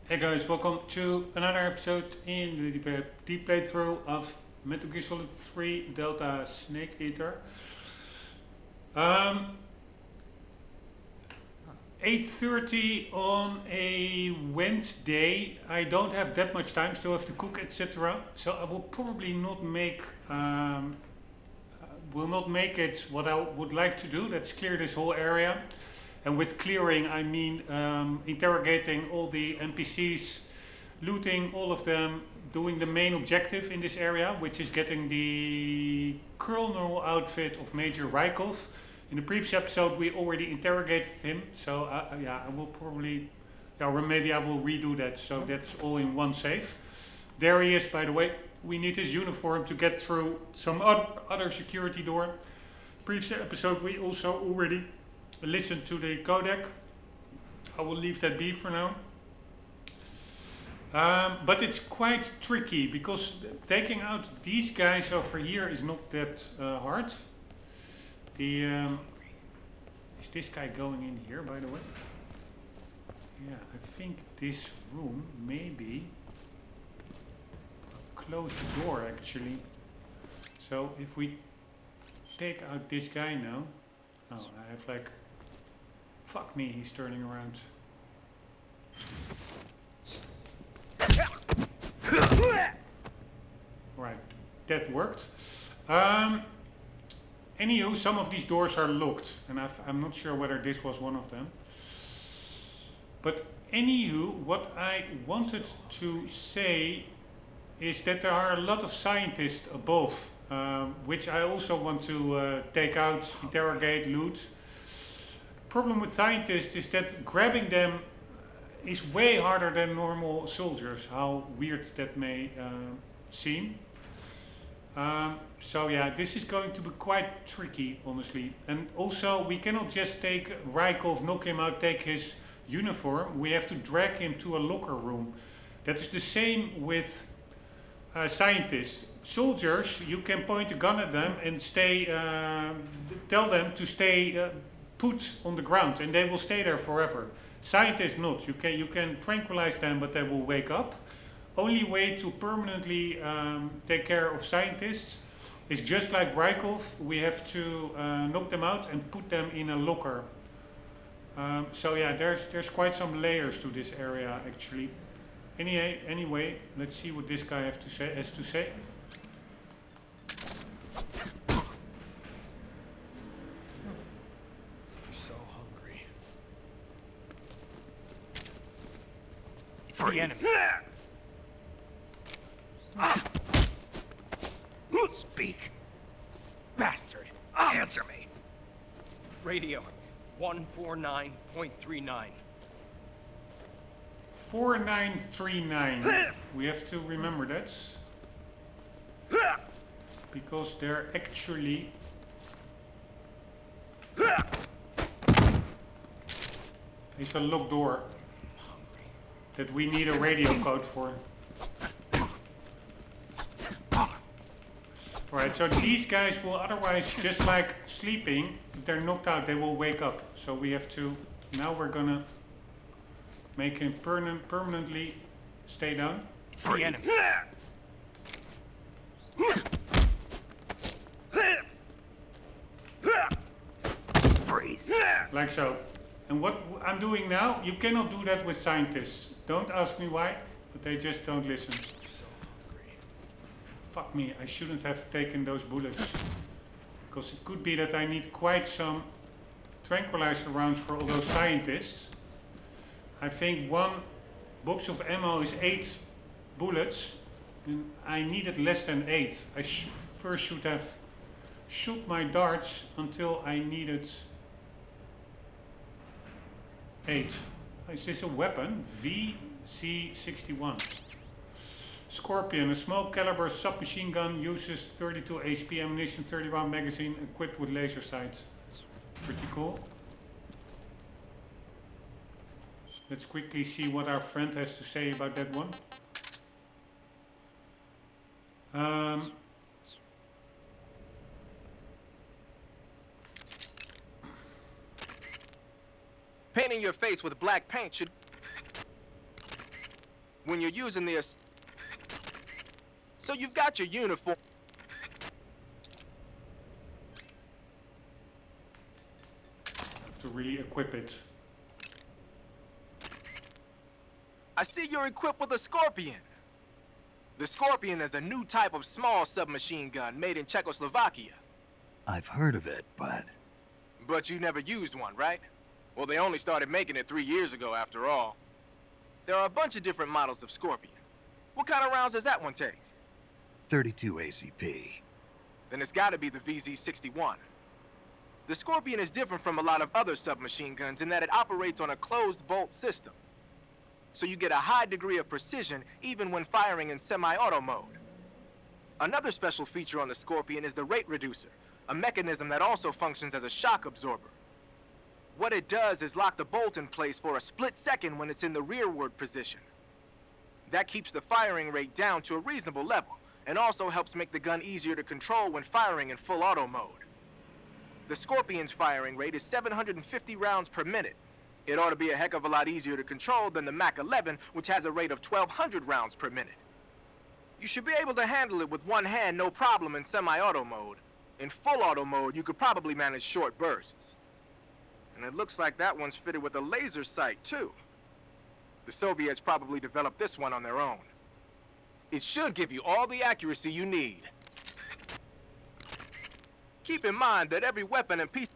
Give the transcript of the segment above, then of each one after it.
Hey guys, welcome to another episode in the deep playthrough of Metal Gear Solid 3 Delta Snake Eater. 8:30 on a Wednesday. I don't have that much time, still have to cook, etc. So I will probably not make will not make it what I would like to do. Let's clear this whole area. And with clearing, I mean interrogating all the NPCs, looting all of them, doing the main objective in this area, which is getting the colonel outfit of Major Rykov. In the previous episode, we already interrogated him, so yeah, I will probably, yeah, or maybe I will redo that, so that's all in one save. There he is, by the way. We need his uniform to get through some other security door. Previous episode, we also already listen to the codec. I will leave that be for now. But it's quite tricky because taking out these guys over here is not that hard. Is this guy going in here, by the way? Yeah, I think this room may be a closed door actually. So if we take out this guy now, oh, I have like, fuck me, he's turning around. Right, that worked. Anywho, some of these doors are locked, and I'm not sure whether this was one of them. But anywho, what I wanted to say is that there are a lot of scientists above, which I also want to take out, interrogate, loot. Problem with scientists is that grabbing them is way harder than normal soldiers, how weird that may seem. So yeah, this is going to be quite tricky, honestly. And also, we cannot just take Rykov, knock him out, take his uniform. We have to drag him to a locker room. That is the same with scientists. Soldiers, you can point a gun at them and stay, tell them to stay put on the ground, and they will stay there forever. Scientists not. You can tranquilize them, but they will wake up. Only way to permanently take care of scientists is just like Rykov. We have to knock them out and put them in a locker. So yeah, there's quite some layers to this area actually. Anyway, let's see what this guy has to say. The enemy. Speak. Bastard. Answer me. Radio 149.39. 4939. We have to remember that. Because they're actually... It's a locked door that we need a radio code for. Alright, so these guys will otherwise, just like sleeping, if they're knocked out, they will wake up. So we have to, now we're gonna make him permanently stay down. The enemy. Freeze. Like so. And what I'm doing now, you cannot do that with scientists. Don't ask me why, but they just don't listen. Fuck me, I shouldn't have taken those bullets. Because it could be that I need quite some tranquilizer rounds for all those scientists. I think one box of ammo is 8 bullets. And I needed less than 8. I first should have shot my darts until I needed 8. Is this a weapon? VC61. Scorpion, a small caliber submachine gun, uses 32 HP ammunition, 31 magazine, equipped with laser sights. Pretty cool. Let's quickly see what our friend has to say about that one. Painting your face with black paint should... when you're using the... So you've got your uniform... Have to really equip it. I see you're equipped with a Scorpion. The Scorpion is a new type of small submachine gun made in Czechoslovakia. I've heard of it, but... But you never used one, right? Well, they only started making it 3 years ago, after all. There are a bunch of different models of Scorpion. What kind of rounds does that one take? 32 ACP. Then it's gotta be the VZ-61. The Scorpion is different from a lot of other submachine guns in that it operates on a closed bolt system. So you get a high degree of precision even when firing in semi-auto mode. Another special feature on the Scorpion is the rate reducer, a mechanism that also functions as a shock absorber. What it does is lock the bolt in place for a split second when it's in the rearward position. That keeps the firing rate down to a reasonable level, and also helps make the gun easier to control when firing in full auto mode. The Scorpion's firing rate is 750 rounds per minute. It ought to be a heck of a lot easier to control than the Mach 11, which has a rate of 1,200 rounds per minute. You should be able to handle it with one hand no problem in semi-auto mode. In full auto mode, you could probably manage short bursts. And it looks like that one's fitted with a laser sight, too. The Soviets probably developed this one on their own. It should give you all the accuracy you need. Keep in mind that every weapon and piece...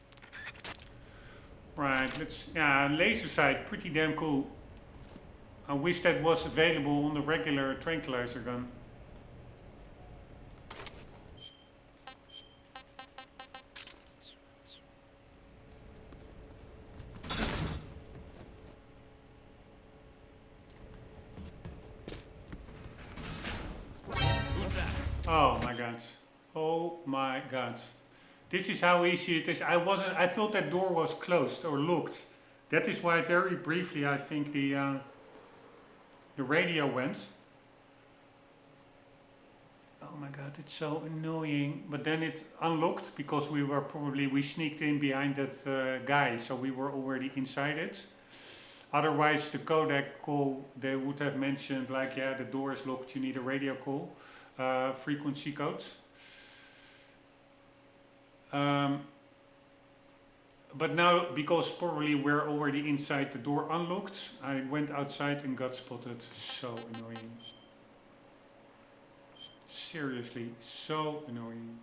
Right, let's... Yeah, laser sight, pretty damn cool. I wish that was available on the regular tranquilizer gun. Oh my god. Oh my god. This is how easy it is. I thought that door was closed or locked. That is why very briefly I think the radio went. Oh my god, it's so annoying. But then it unlocked because we sneaked in behind that guy, so we were already inside it. Otherwise the codec call, they would have mentioned like, yeah, the door is locked, you need a radio call. Frequency codes. But now, because probably we're already inside, the door unlocked, I went outside and got spotted. So annoying. Seriously, so annoying.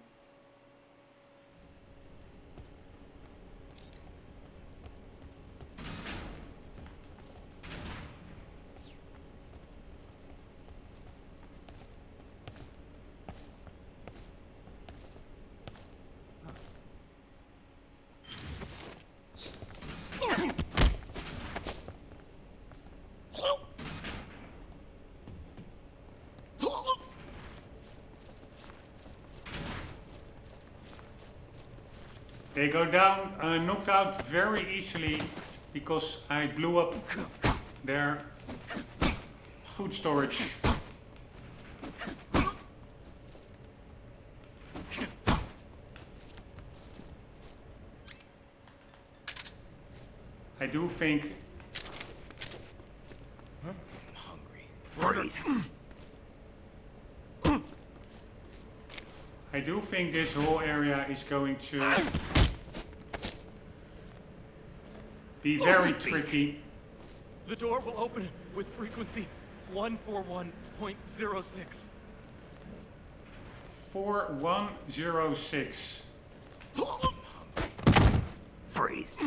They go down, knocked out very easily because I blew up their food storage. I do think... I'm hungry. Freeze! I do think this whole area is going to be very tricky. The door will open with frequency 141.06. 4106. Freeze!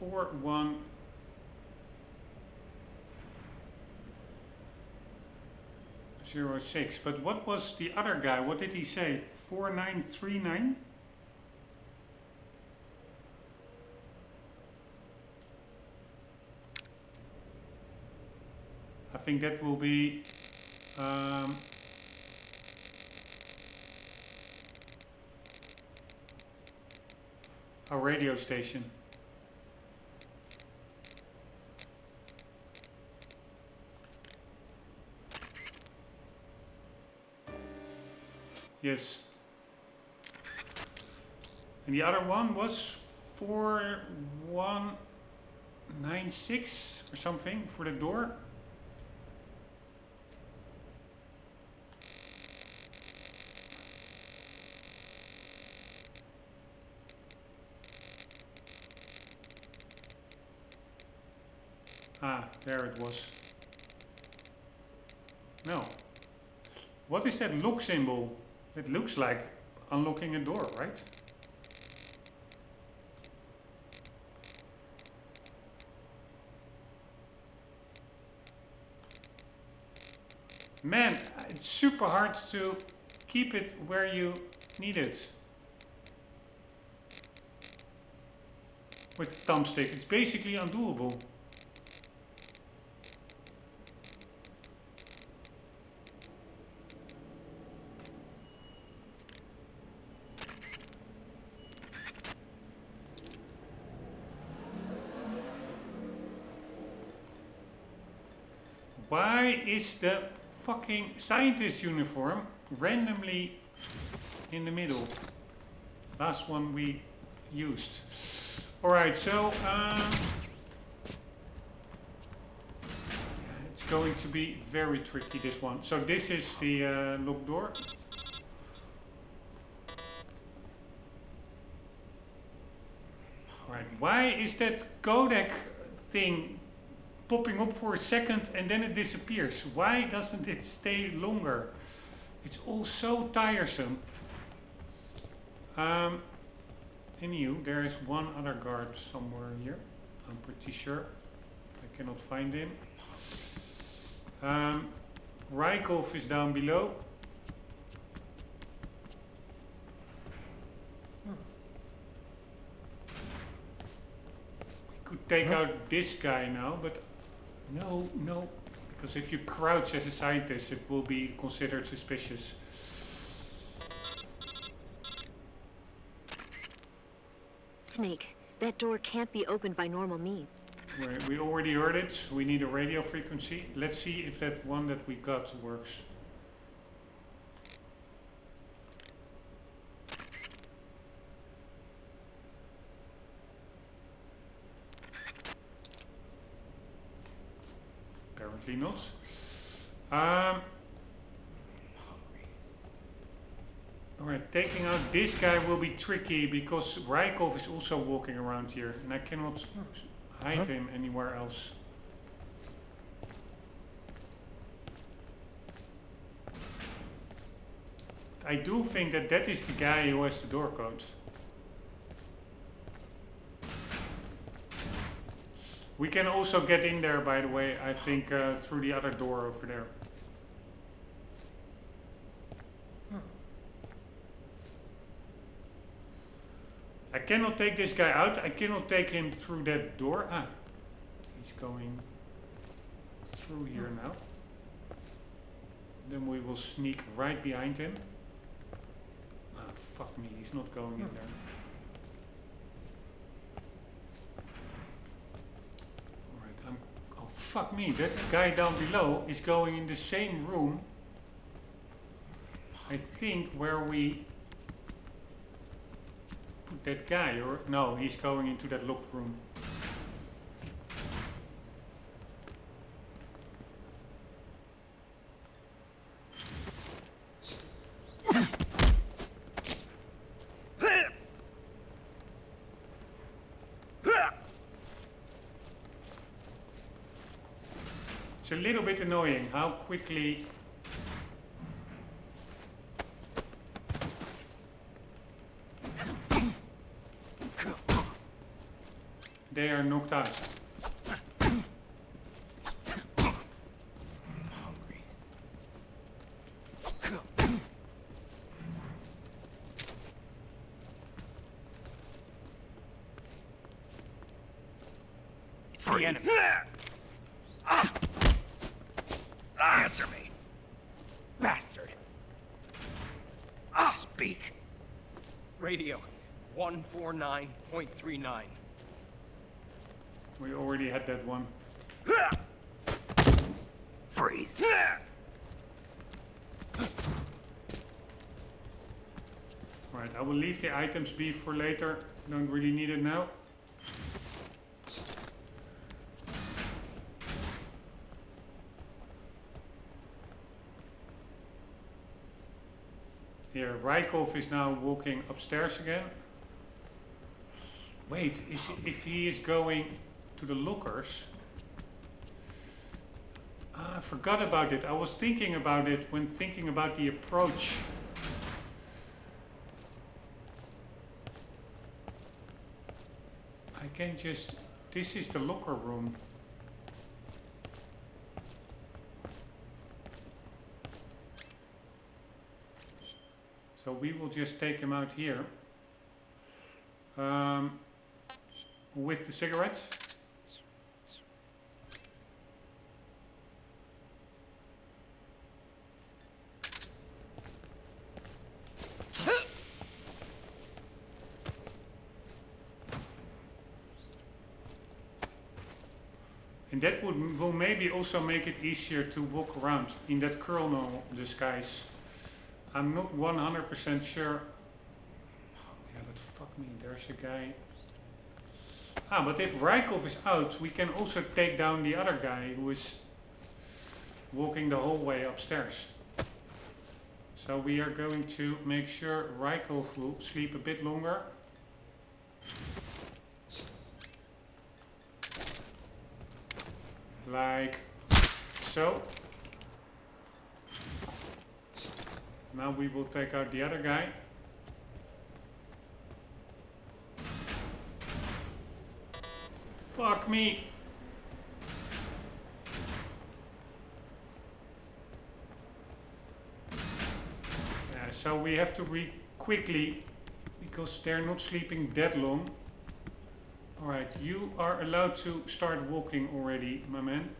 4106. But what was the other guy? What did he say? 4939? I think that will be a radio station. Yes. And the other one was 41... 9.6 or something for the door. Ah, there it was. No. What is that lock symbol? It looks like unlocking a door, right? Man, it's super hard to keep it where you need it. With the thumbstick, it's basically undoable. Why is the fucking scientist uniform randomly in the middle? Last one we used. Alright, so it's going to be very tricky, this one. So this is the locked door. Alright, why is that codec thing popping up for a second and then it disappears? Why doesn't it stay longer? It's all so tiresome. Anywho, there is one other guard somewhere here. I'm pretty sure. I cannot find him. Rykov is down below. We could take out this guy now, but no, because if you crouch as a scientist, it will be considered suspicious. Snake, that door can't be opened by normal means. We already heard it. We need a radio frequency. Let's see if that one that we got works. Apparently not. Alright, taking out this guy will be tricky because Rykov is also walking around here and I cannot hide him anywhere else. I do think that that is the guy who has the door code. We can also get in there, by the way, I think through the other door over there. I cannot take this guy out. I cannot take him through that door. Ah, he's going through here now. Then we will sneak right behind him. Ah, fuck me. He's not going in there. Alright, oh, fuck me. That guy down below is going in the same room. I think where we that guy, or no, he's going into that locked room. It's a little bit annoying how quickly they are knocked out. Hungry. The enemy. Answer me. Bastard. Speak. Radio 149.39. We already had that one. Freeze. Right, I will leave the items be for later. Don't really need it now. Here, Rykov is now walking upstairs again. Wait, if he is going to the lockers? I forgot about it. I was thinking about it when thinking about the approach. I can just... This is the locker room. So we will just take him out here. With the cigarettes. And that will maybe also make it easier to walk around in that colonel disguise. I'm not 100% sure. Oh, yeah, but fuck me, there's a guy. Ah, but if Rykov is out, we can also take down the other guy who is walking the whole way upstairs. So we are going to make sure Rykov will sleep a bit longer. Like so. Now we will take out the other guy. Fuck me. Yeah, so we have to read quickly because they're not sleeping that long. Alright, you are allowed to start walking already, my man.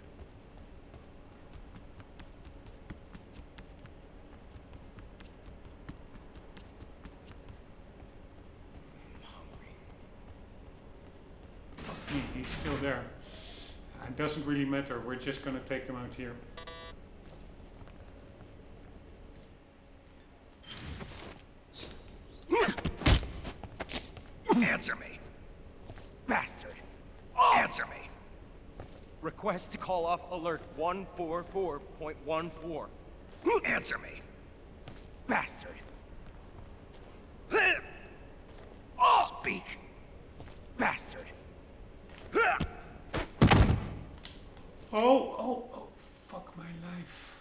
Fuck me, he's still there. It doesn't really matter, we're just gonna take him out here. Answer me. Bastard. Answer me. Request to call off alert 144.14. Answer me. Bastard. Speak. Bastard. Oh, fuck my life.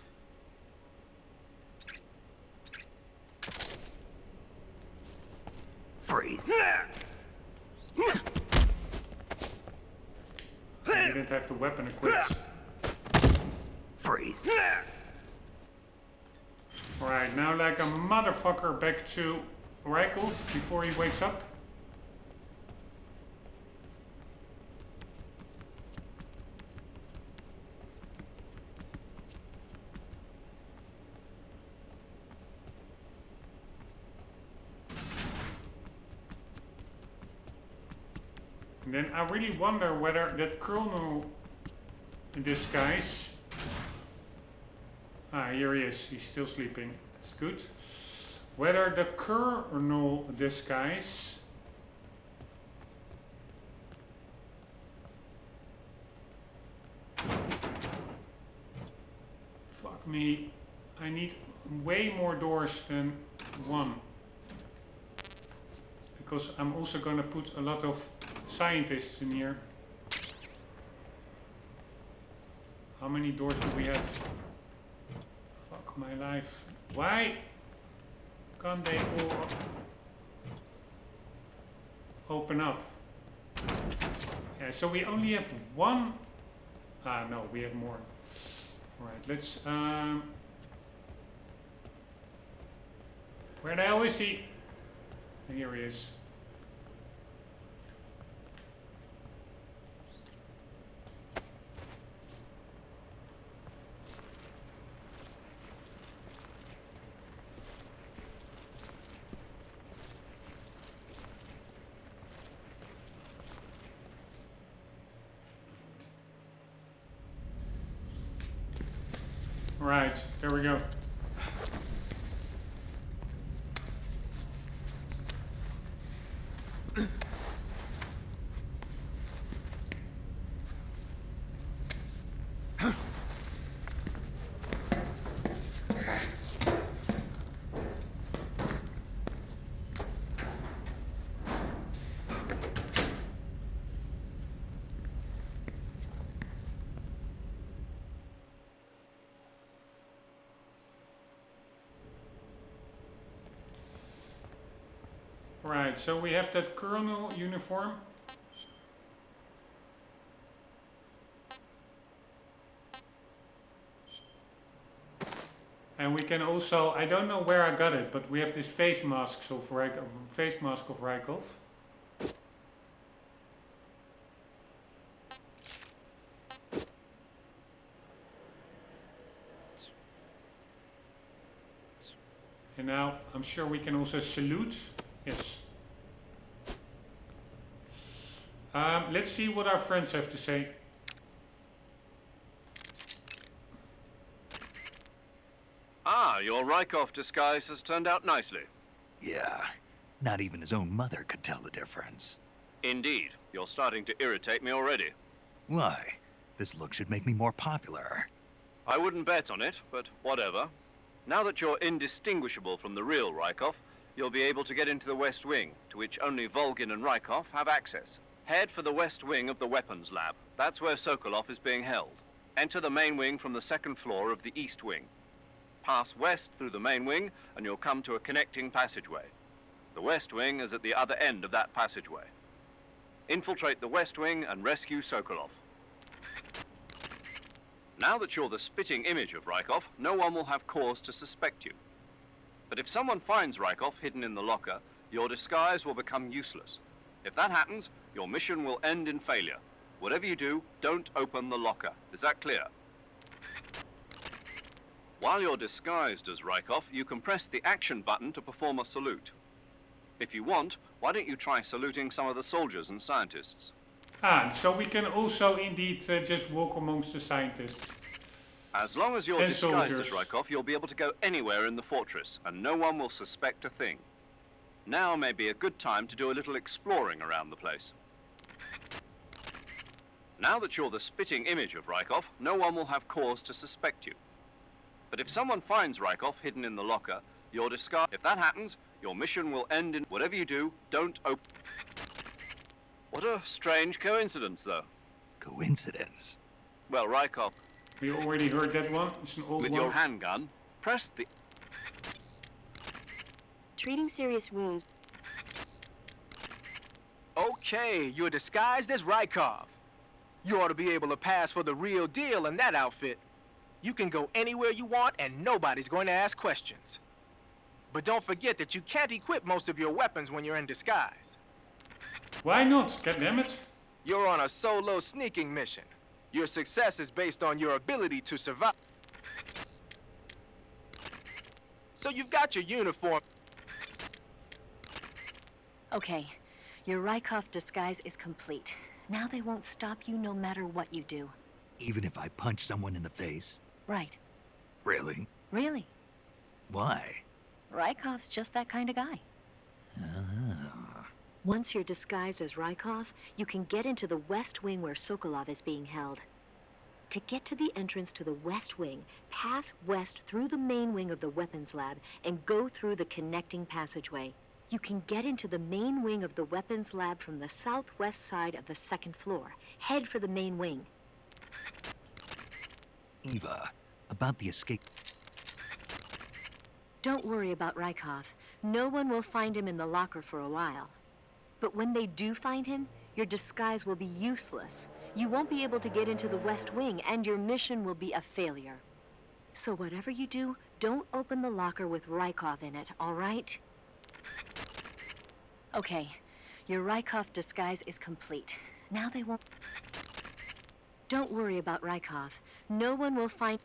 Freeze. I didn't have the weapon equipped. Freeze. Alright, now like a motherfucker back to Rykov before he wakes up. And then I really wonder whether that colonel in disguise... Ah, here he is. He's still sleeping. That's good. Whether the colonel disguise... Fuck me. I need way more doors than one. Because I'm also gonna put a lot of scientists in here. How many doors do we have? Fuck my life. Why can't they all open up? Yeah, so we only have one. Ah, no, we have more. Alright, let's where the hell is he? Here he is. Right, there we go. Right, so we have that colonel uniform. And we can also, I don't know where I got it, but we have this face mask of Rykov. And now I'm sure we can also salute. Yes. Let's see what our friends have to say. Ah, your Rykov disguise has turned out nicely. Yeah, not even his own mother could tell the difference. Indeed, you're starting to irritate me already. Why? This look should make me more popular. I wouldn't bet on it, but whatever. Now that you're indistinguishable from the real Rykov, you'll be able to get into the West Wing, to which only Volgin and Rykov have access. Head for the West Wing of the Weapons Lab. That's where Sokolov is being held. Enter the main wing from the second floor of the East Wing. Pass west through the main wing, and you'll come to a connecting passageway. The West Wing is at the other end of that passageway. Infiltrate the West Wing and rescue Sokolov. Now that you're the spitting image of Rykov, no one will have cause to suspect you. But if someone finds Rykov hidden in the locker, your disguise will become useless. If that happens, your mission will end in failure. Whatever you do, don't open the locker. Is that clear? While you're disguised as Rykov, you can press the action button to perform a salute. If you want, why don't you try saluting some of the soldiers and scientists? Ah, so we can also indeed just walk amongst the scientists. As long as you're And disguised soldiers. as Rykov, you'll be able to go anywhere in the fortress, and no one will suspect a thing. Now may be a good time to do a little exploring around the place. Now that you're the spitting image of Rykov, no one will have cause to suspect you. But if someone finds Rykov hidden in the locker, your disguise... If that happens, your mission will end in... Whatever you do, don't open... What a strange coincidence, though. Coincidence? Well, Rykov, We already heard that one. It's an old with one. your handgun, press the... Treating serious wounds. Okay, you're disguised as Rykov. You ought to be able to pass for the real deal in that outfit. You can go anywhere you want and nobody's going to ask questions. But don't forget that you can't equip most of your weapons when you're in disguise. Why not? Goddammit. You're on a solo sneaking mission. Your success is based on your ability to survive. So you've got your uniform. Okay, your Rykov disguise is complete. Now they won't stop you no matter what you do. Even if I punch someone in the face? Right. Really? Really. Why? Rykov's just that kind of guy. Once you're disguised as Rykov, you can get into the West Wing where Sokolov is being held. To get to the entrance to the West Wing, pass west through the main wing of the Weapons Lab and go through the connecting passageway. You can get into the main wing of the Weapons Lab from the southwest side of the second floor. Head for the main wing. Eva, about the escape... Don't worry about Rykov. No one will find him in the locker for a while. But when they do find him, your disguise will be useless. You won't be able to get into the West Wing, and your mission will be a failure. So whatever you do, don't open the locker with Rykov in it, all right? Okay, your Rykov disguise is complete. Now they won't... Don't worry about Rykov. No one will find...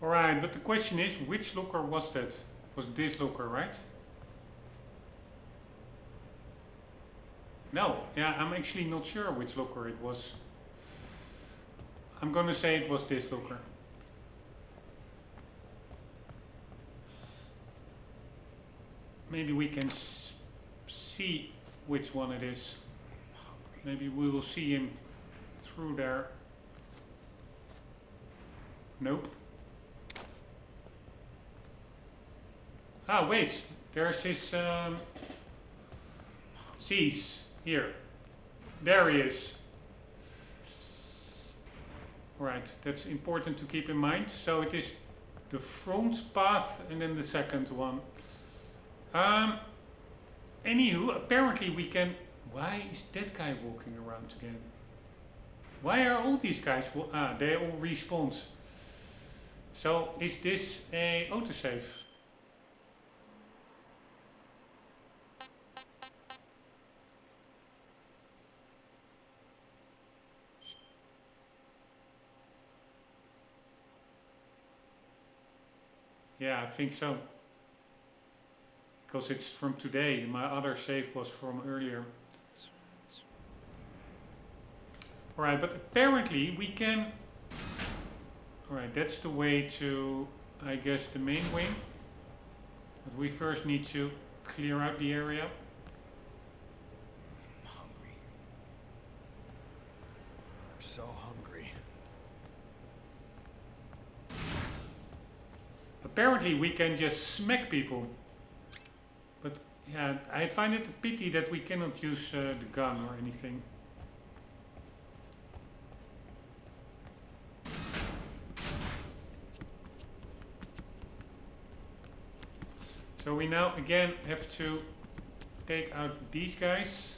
Alright, but the question is, which locker was that? Was this locker, right? No, yeah, I'm actually not sure which locker it was. I'm gonna say it was this locker. Maybe we can see which one it is. Maybe we will see him through there. Nope. Ah, wait. There's his C's here. There he is. Right, that's important to keep in mind. So it is the front path and then the second one. Anywho, apparently we can... Why is that guy walking around again? Why are all these guys... they all respawned. So, is this a autosave? Yeah, I think so. Because it's from today. My other save was from earlier. Alright, but apparently we can... Alright, that's the way to, I guess, the main wing. But we first need to clear out the area. I'm hungry. I'm so hungry. Apparently we can just smack people. But yeah, I find it a pity that we cannot use the gun or anything. So we now again have to take out these guys.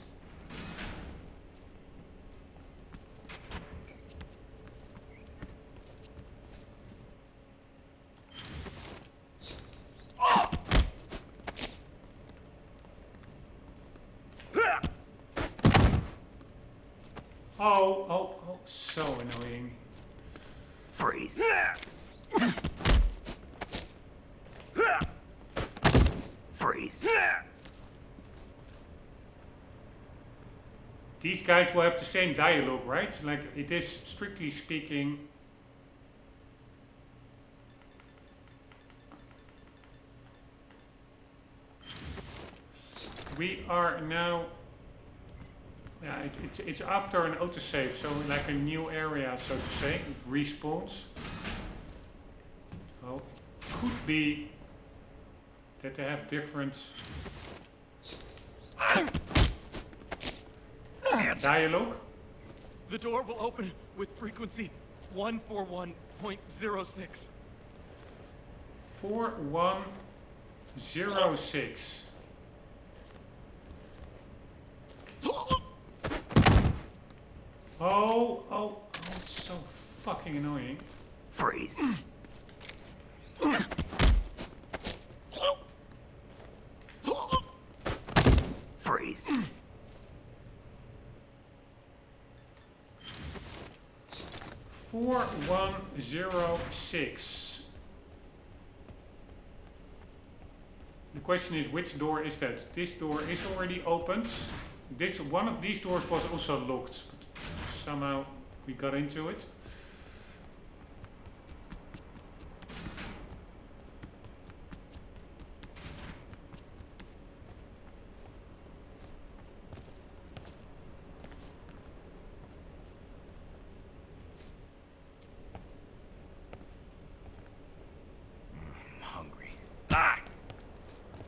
Oh, so annoying. Freeze. Freeze. These guys will have the same dialogue, right? Like, it is strictly speaking... We are now... Yeah, it's after an autosave, so like a new area, so to say. It respawns. So, it could be that they have different... dialogue. The door will open with frequency 141.06. 4106. Oh, it's so fucking annoying. Freeze. Freeze. 4106. The question is, which door is that? This door is already opened. One of these doors was also locked. But somehow we got into it.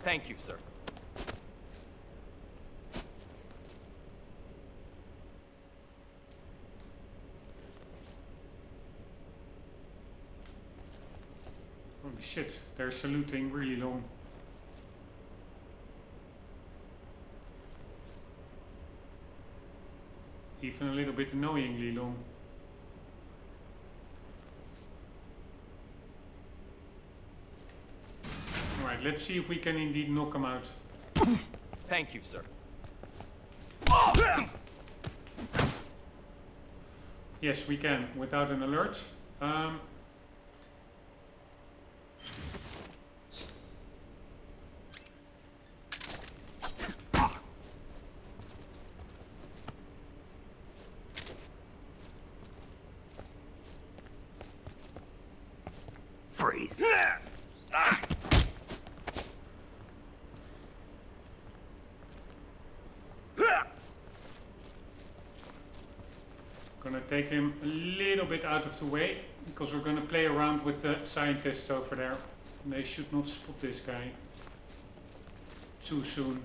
Thank you, sir. Holy shit, they're saluting really long. Even a little bit annoyingly long. Alright, let's see if we can indeed knock him out. Thank you, sir. Yes, we can, without an alert. Freeze. Gonna take him a little bit out of the way, because we're gonna play around with the scientists over there. And they should not spot this guy too soon.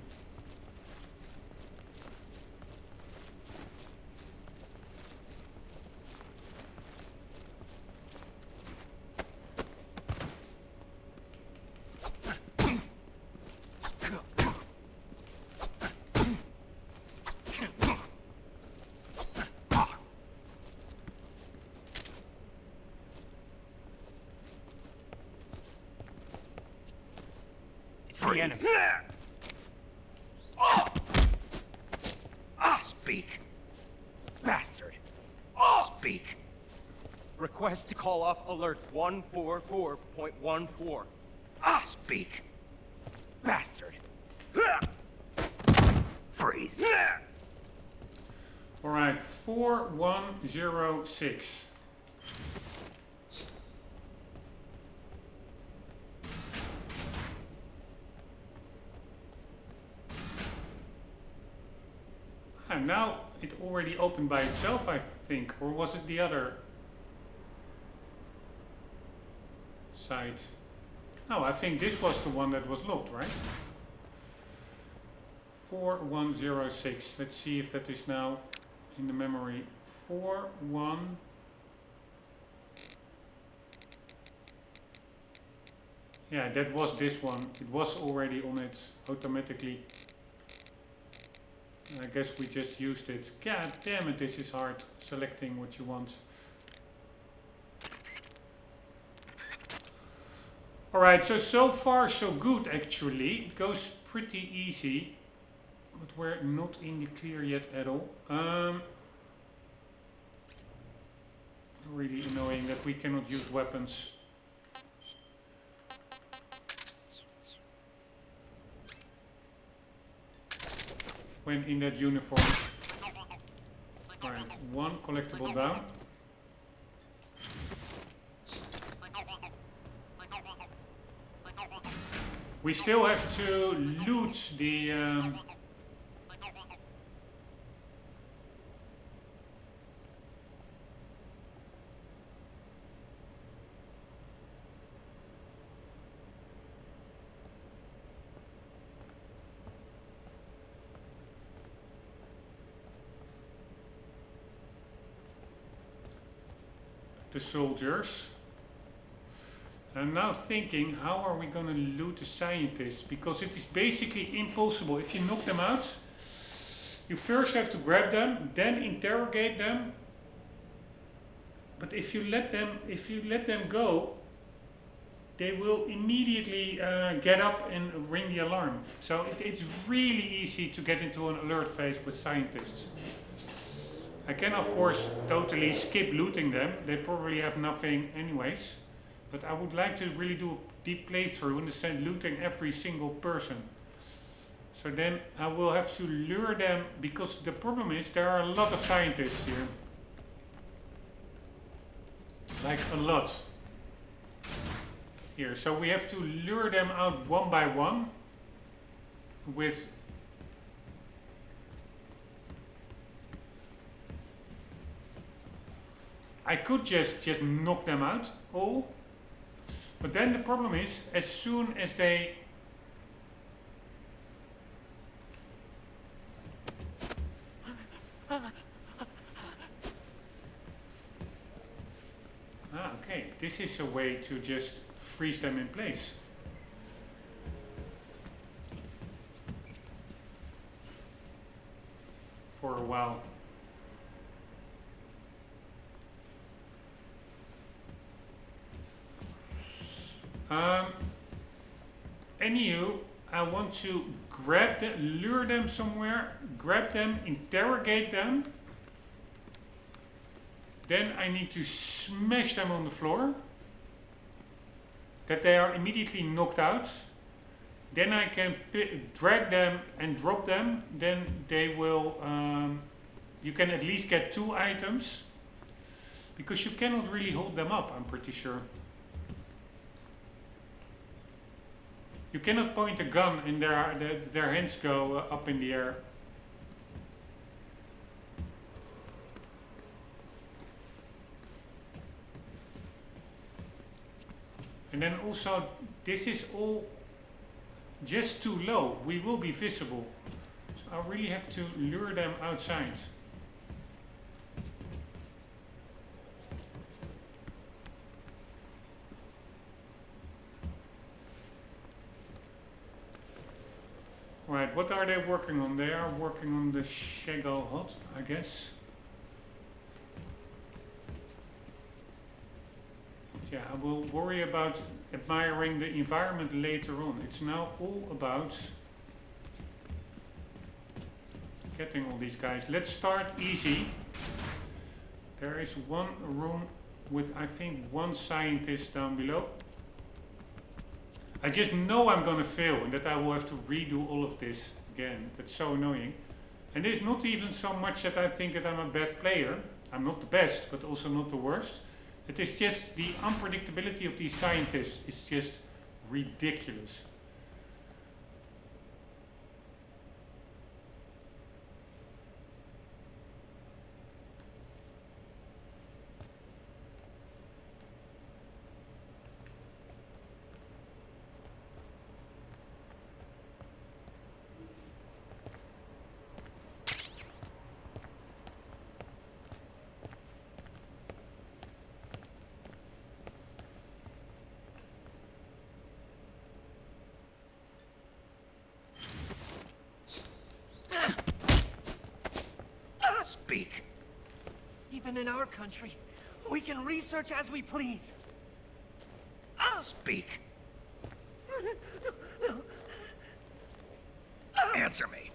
the enemy. Speak. Bastard. Speak. Request to call off alert 144.14. Speak. Bastard. Freeze. Alright, 4106. And now it already opened by itself, I think, or was it the other side? No, I think this was the one that was locked, right? 4106. Let's see if that is now in the memory. 41. Yeah, that was this one. It was already on it automatically. I guess we just used it. God damn it, this is hard selecting what you want. Alright, so far so good actually. It goes pretty easy. But we're not in the clear yet at all. Really annoying that we cannot use weapons. When in that uniform. Alright, one collectible down. We still have to loot the soldiers. I'm now thinking, how are we going to loot the scientists? Because it is basically impossible. If you knock them out, you first have to grab them, then interrogate them. But if you let them go, they will immediately get up and ring the alarm. So it's really easy to get into an alert phase with scientists. I can of course totally skip looting them. They probably have nothing anyways. But I would like to really do a deep playthrough in the sense looting every single person. So then I will have to lure them, because the problem is there are a lot of scientists here. Like a lot. Here, so we have to lure them out one by one with I could just knock them out all. But then the problem is, as soon as they okay, this is a way to just freeze them in place. For a while. Anywho, I want to grab them, lure them somewhere, grab them, interrogate them. Then I need to smash them on the floor, that they are immediately knocked out. Then I can drag them and drop them. Then they will, you can at least get 2 items, because you cannot really hold them up, I'm pretty sure. You cannot point a gun and their hands go up in the air. And then also, this is all just too low. We will be visible. So I really have to lure them outside. Right, what are they working on? They are working on the Shago HUD, I guess. Yeah, I will worry about admiring the environment later on. It's now all about getting all these guys. Let's start easy. There is one room with, I think, one scientist down below. I just know I'm gonna fail and that I will have to redo all of this again. That's so annoying. And it's not even so much that I think that I'm a bad player. I'm not the best, but also not the worst. It is just the unpredictability of these scientists is just ridiculous. Speak. Even in our country, we can research as we please. Speak. Answer me.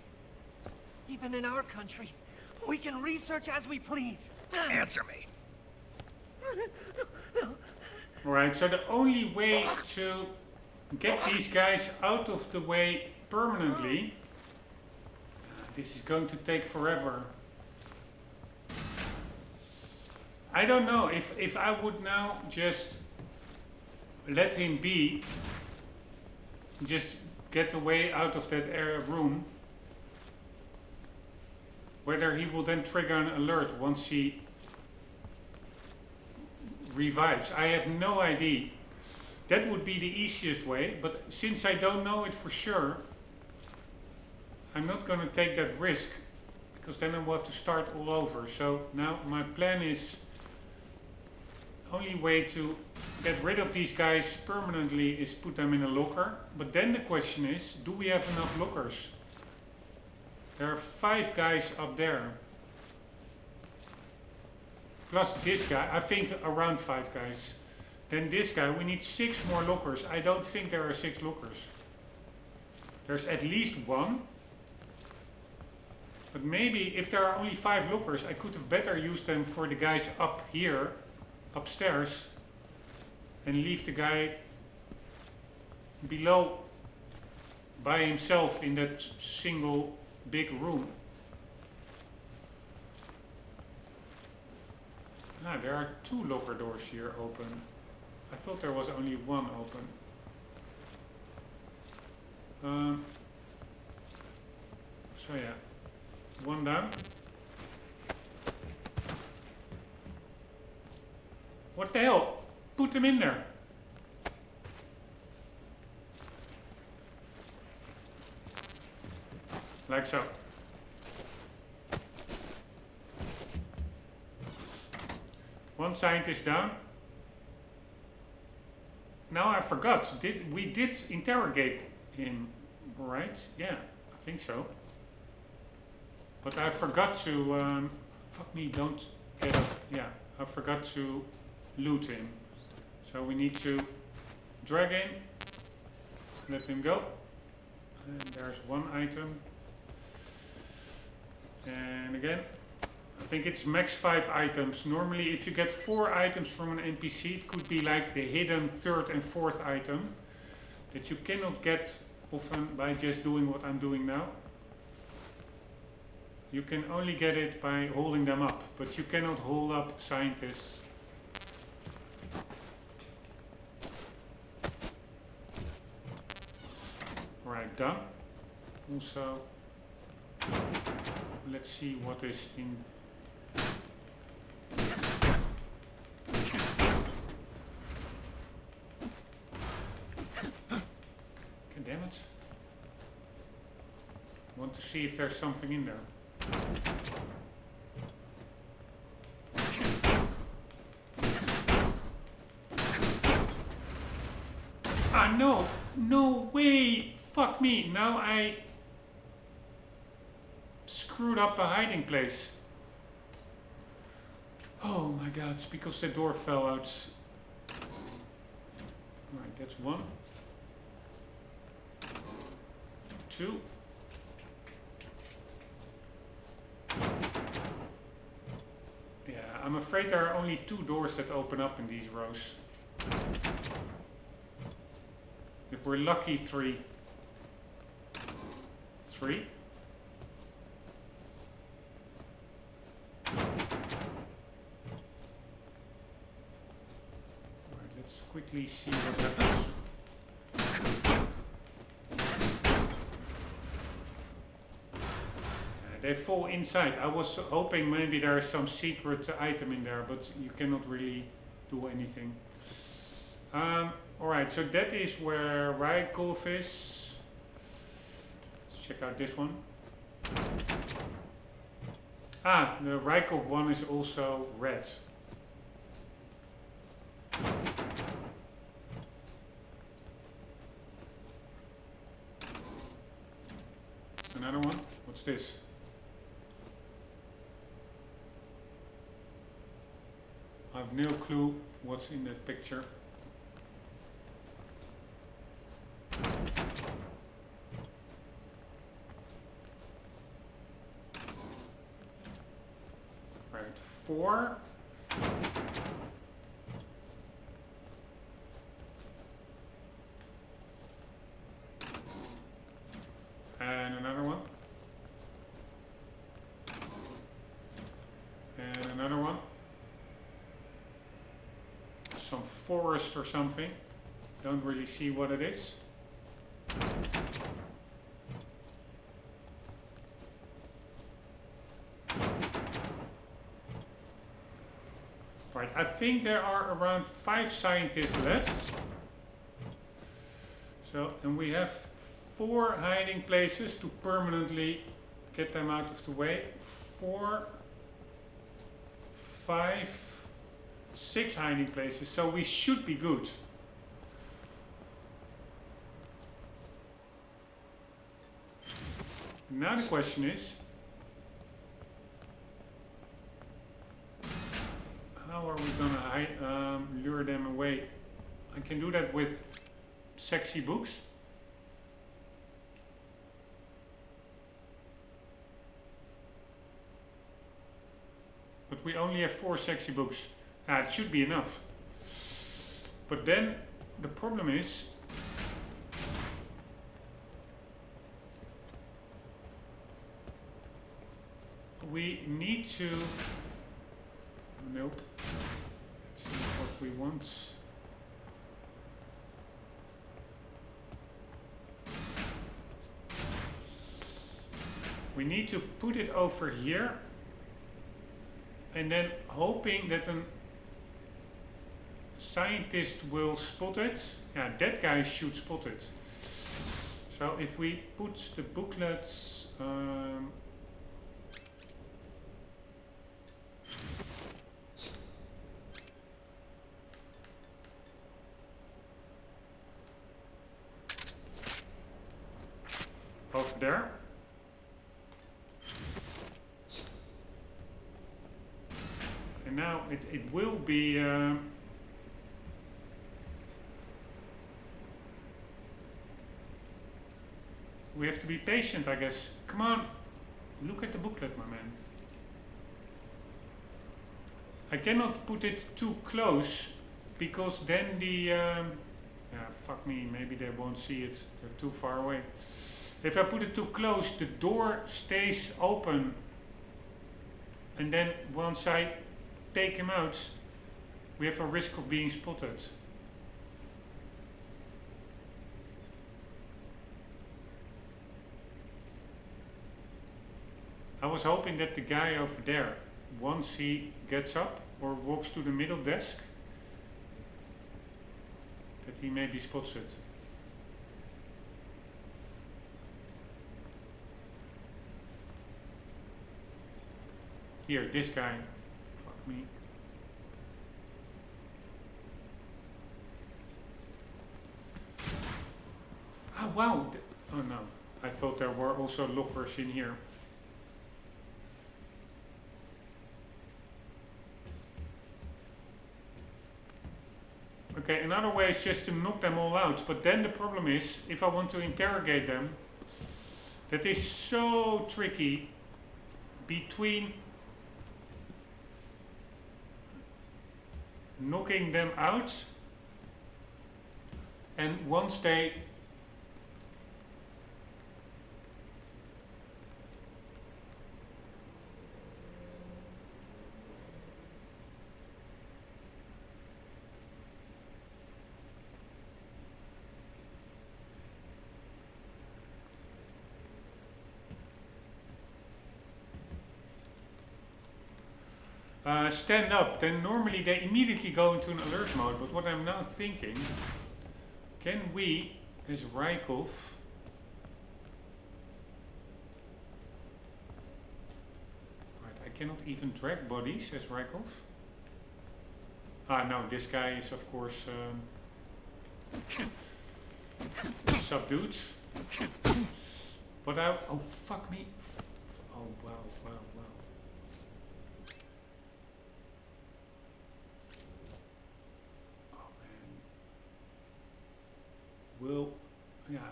Even in our country, we can research as we please. Answer me. Alright, so the only way to get these guys out of the way permanently, this is going to take forever. I don't know if I would now just let him be, just get away out of that room, whether he will then trigger an alert once he revives. I have no idea. That would be the easiest way, but since I don't know it for sure, I'm not going to take that risk, because then I will have to start all over. So now my plan is, only way to get rid of these guys permanently is put them in a locker. But then the question is, do we have enough lockers? There are 5 guys up there. Plus this guy, I think around 5 guys. Then this guy, we need 6 more lockers. I don't think there are 6 lockers. There's at least 1. But maybe if there are only 5 lockers, I could have better used them for the guys up here, upstairs, and leave the guy below by himself in that single big room. Ah, there are 2 locker doors here open. I thought there was only 1 open. So yeah, 1 down. What the hell? Put them in there. Like so. One scientist down. Now I forgot. We did interrogate him, right? Yeah, I think so. But I forgot to. Fuck me! Don't get up. Yeah, I forgot to loot him. So we need to drag in, let him go. And there's 1 item. And again, I think it's max 5 items. Normally if you get 4 items from an NPC, it could be like the hidden 3rd and 4th item that you cannot get often by just doing what I'm doing now. You can only get it by holding them up, but you cannot hold up scientists. Alright, done. Also, let's see what is in. God damn it. I want to see if there's something in there. Ah, no! No way! Fuck me! Now I screwed up a hiding place. Oh my god, it's because the door fell out. Right, that's 1. 2. Yeah, I'm afraid there are only 2 doors that open up in these rows. If we're lucky, 3. 3. Right, let's quickly see what happens. They fall inside. I was hoping maybe there is some secret item in there, but you cannot really do anything. Alright, so that is where Rykov is. Let's check out this one. Ah, the Rykov one is also red. Another one? What's this? I have no clue what's in that picture. Right, 4. And another one. And another one. Some forest or something. Don't really see what it is. Right, I think there are around 5 scientists left. So, and we have 4 hiding places to permanently get them out of the way. 4, 5, 6 hiding places, so we should be good. Now the question is, how are we gonna lure them away? I can do that with sexy books. But we only have 4 sexy books. It should be enough. But then the problem is we need to... Nope. Let's see what we want. We need to put it over here and then hoping that a scientist will spot it. Yeah, that guy should spot it. So if we put the booklets over there. And now it will be we have to be patient, I guess. Come on, look at the booklet, my man. I cannot put it too close because then the yeah, fuck me, maybe they won't see it. They're too far away. If I put it too close, the door stays open, and then once I take him out, we have a risk of being spotted. I was hoping that the guy over there, once he gets up or walks to the middle desk, that he maybe spots it. Here, this guy. Fuck me. Ah, wow. Oh no. I thought there were also lockers in here. Okay, Okay, another way is just to knock them all out. But then the problem is, if I want to interrogate them, that is so tricky between knocking them out and once they stand up, then normally they immediately go into an alert mode. But what I'm now thinking, can we, as Rykov, right, I cannot even drag bodies as Rykov. Ah, no, this guy is of course subdued. But oh fuck me. Oh wow, wow, wow.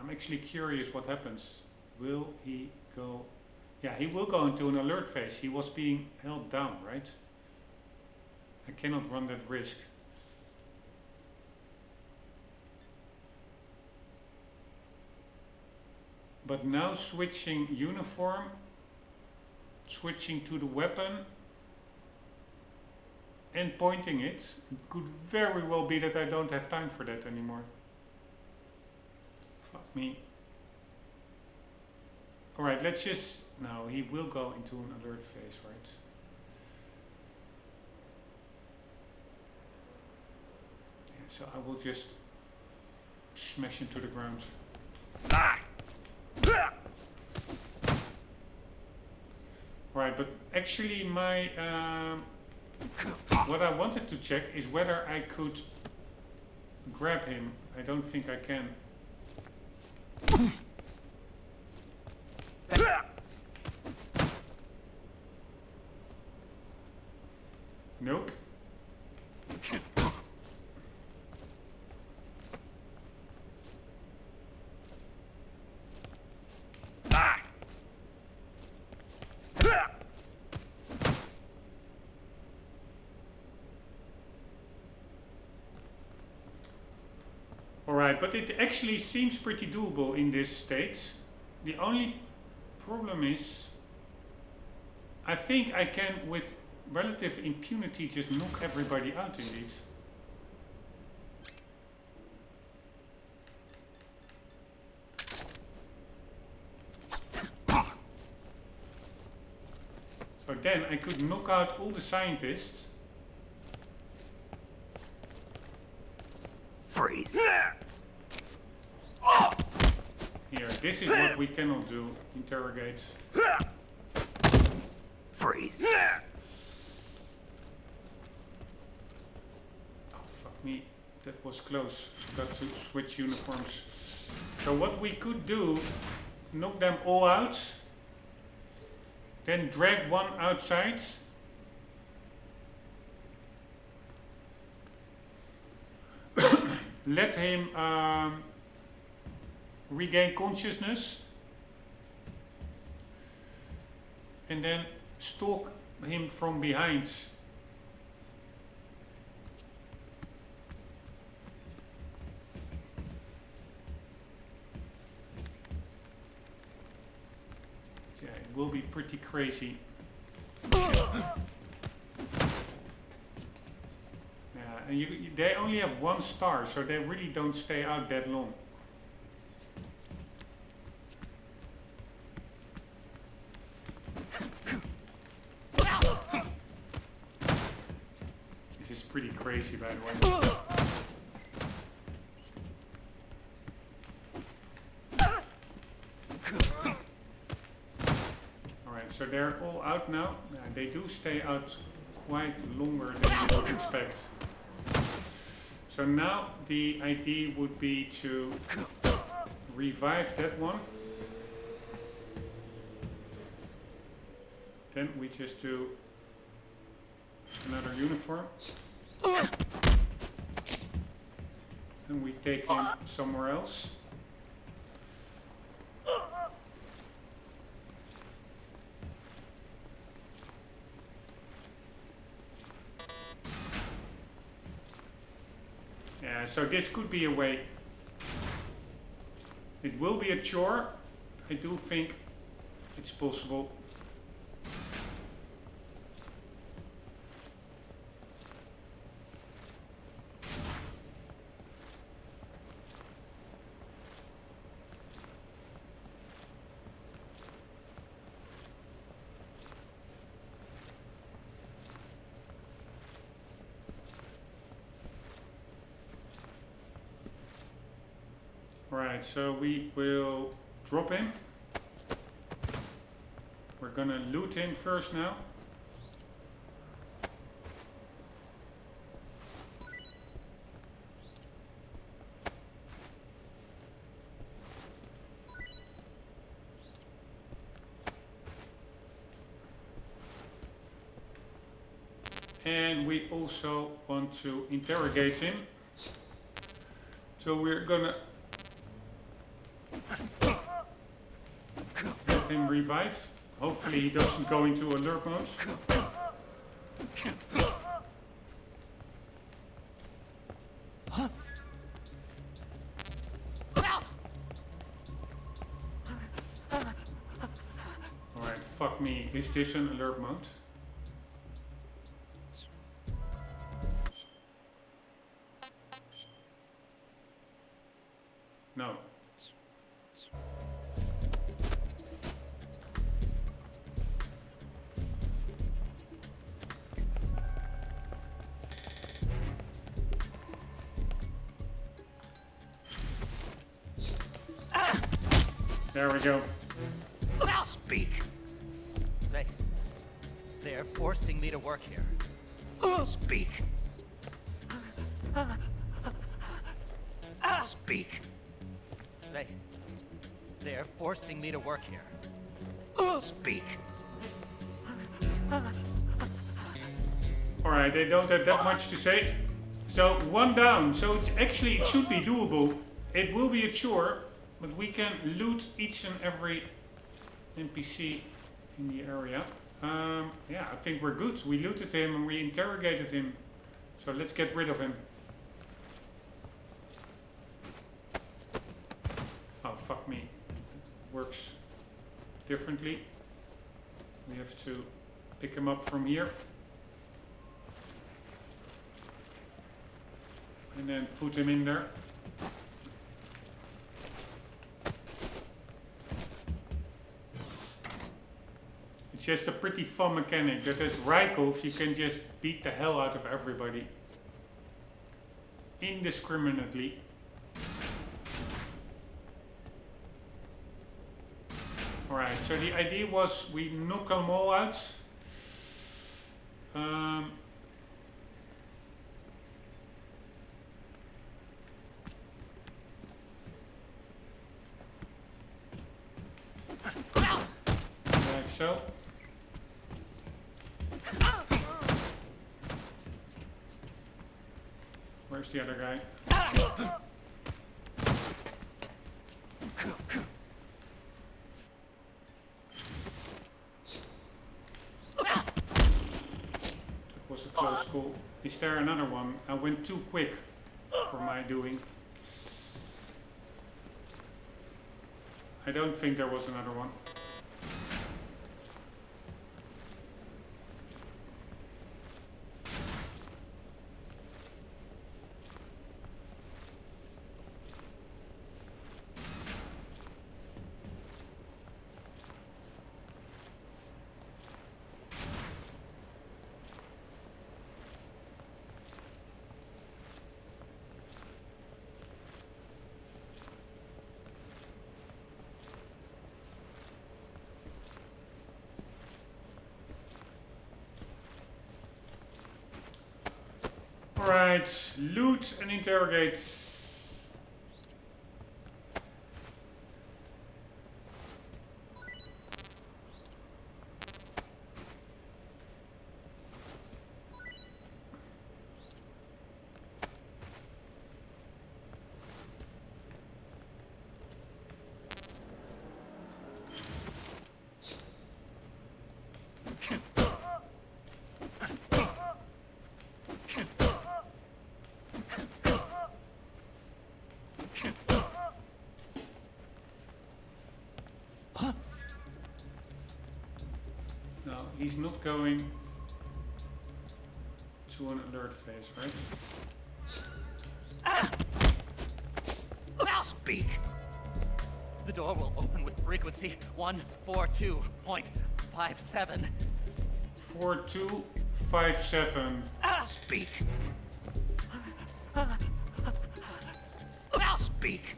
I'm actually curious what happens. Will he go? Yeah, he will go into an alert phase. He was being held down, right? I cannot run that risk. But now switching uniform, switching to the weapon and pointing it could very well be that I don't have time for that anymore. Fuck me. Alright, let's just... No, he will go into an alert phase, right? Yeah, so I will just smash him to the ground. Right, but actually my... what I wanted to check is whether I could grab him. I don't think I can. Nope. Alright, but it actually seems pretty doable in this state. The only problem is, I think I can, with relative impunity, just knock everybody out indeed. So then I could knock out all the scientists. Freeze. Here, this is what we cannot do. Interrogate. Freeze. Oh, fuck me. That was close. Got to switch uniforms. So what we could do, knock them all out. Then drag one outside. Let him regain consciousness. And then stalk him from behind. Yeah, it will be pretty crazy. And they only have 1 star, so they really don't stay out that long. This is pretty crazy, by the way. Alright, so they're all out now. They do stay out quite longer than you would expect. So now the idea would be to revive that one. Then we just do another uniform. take him somewhere else. Yeah, so this could be a way. It will be a chore. I do think it's possible. Right, so we will drop him. We're gonna loot him first now. And we also want to interrogate him. So we're gonna let him revive. Hopefully he doesn't go into alert mode. Alright, fuck me. Is this an alert mode? No. There we go. Speak. They're forcing me to work here. Speak. Speak. They're forcing me to work here. Speak. Alright, they don't have that much to say. So, one down. So, it should be doable. It will be a chore, but we can loot each and every NPC in the area. Yeah, I think we're good. We looted him and we interrogated him. So, let's get rid of him. Oh, fuck me. It works differently. We have to pick him up from here. And then put him in there. It's just a pretty fun mechanic that as Rykov you can just beat the hell out of everybody. Indiscriminately. Alright, so the idea was we knock them all out. Like so. Where's the other guy? That was a close call. Is there another one? I went too quick for my doing. I don't think there was another one. Alright, loot and interrogate. he's not going to an alert phase, right? Speak. The door will open with frequency 142.57. 4257. Speak. Speak.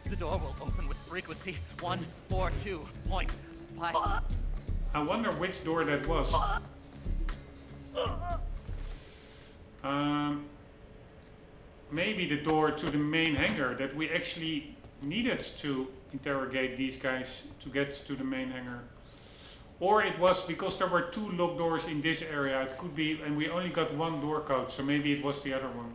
The door will open with frequency 142.5. I wonder which door that was. Maybe the door to the main hangar that we actually needed to interrogate these guys to get to the main hangar. Or it was because there were 2 locked doors in this area. It could be, and we only got 1 door code, so maybe it was the other one.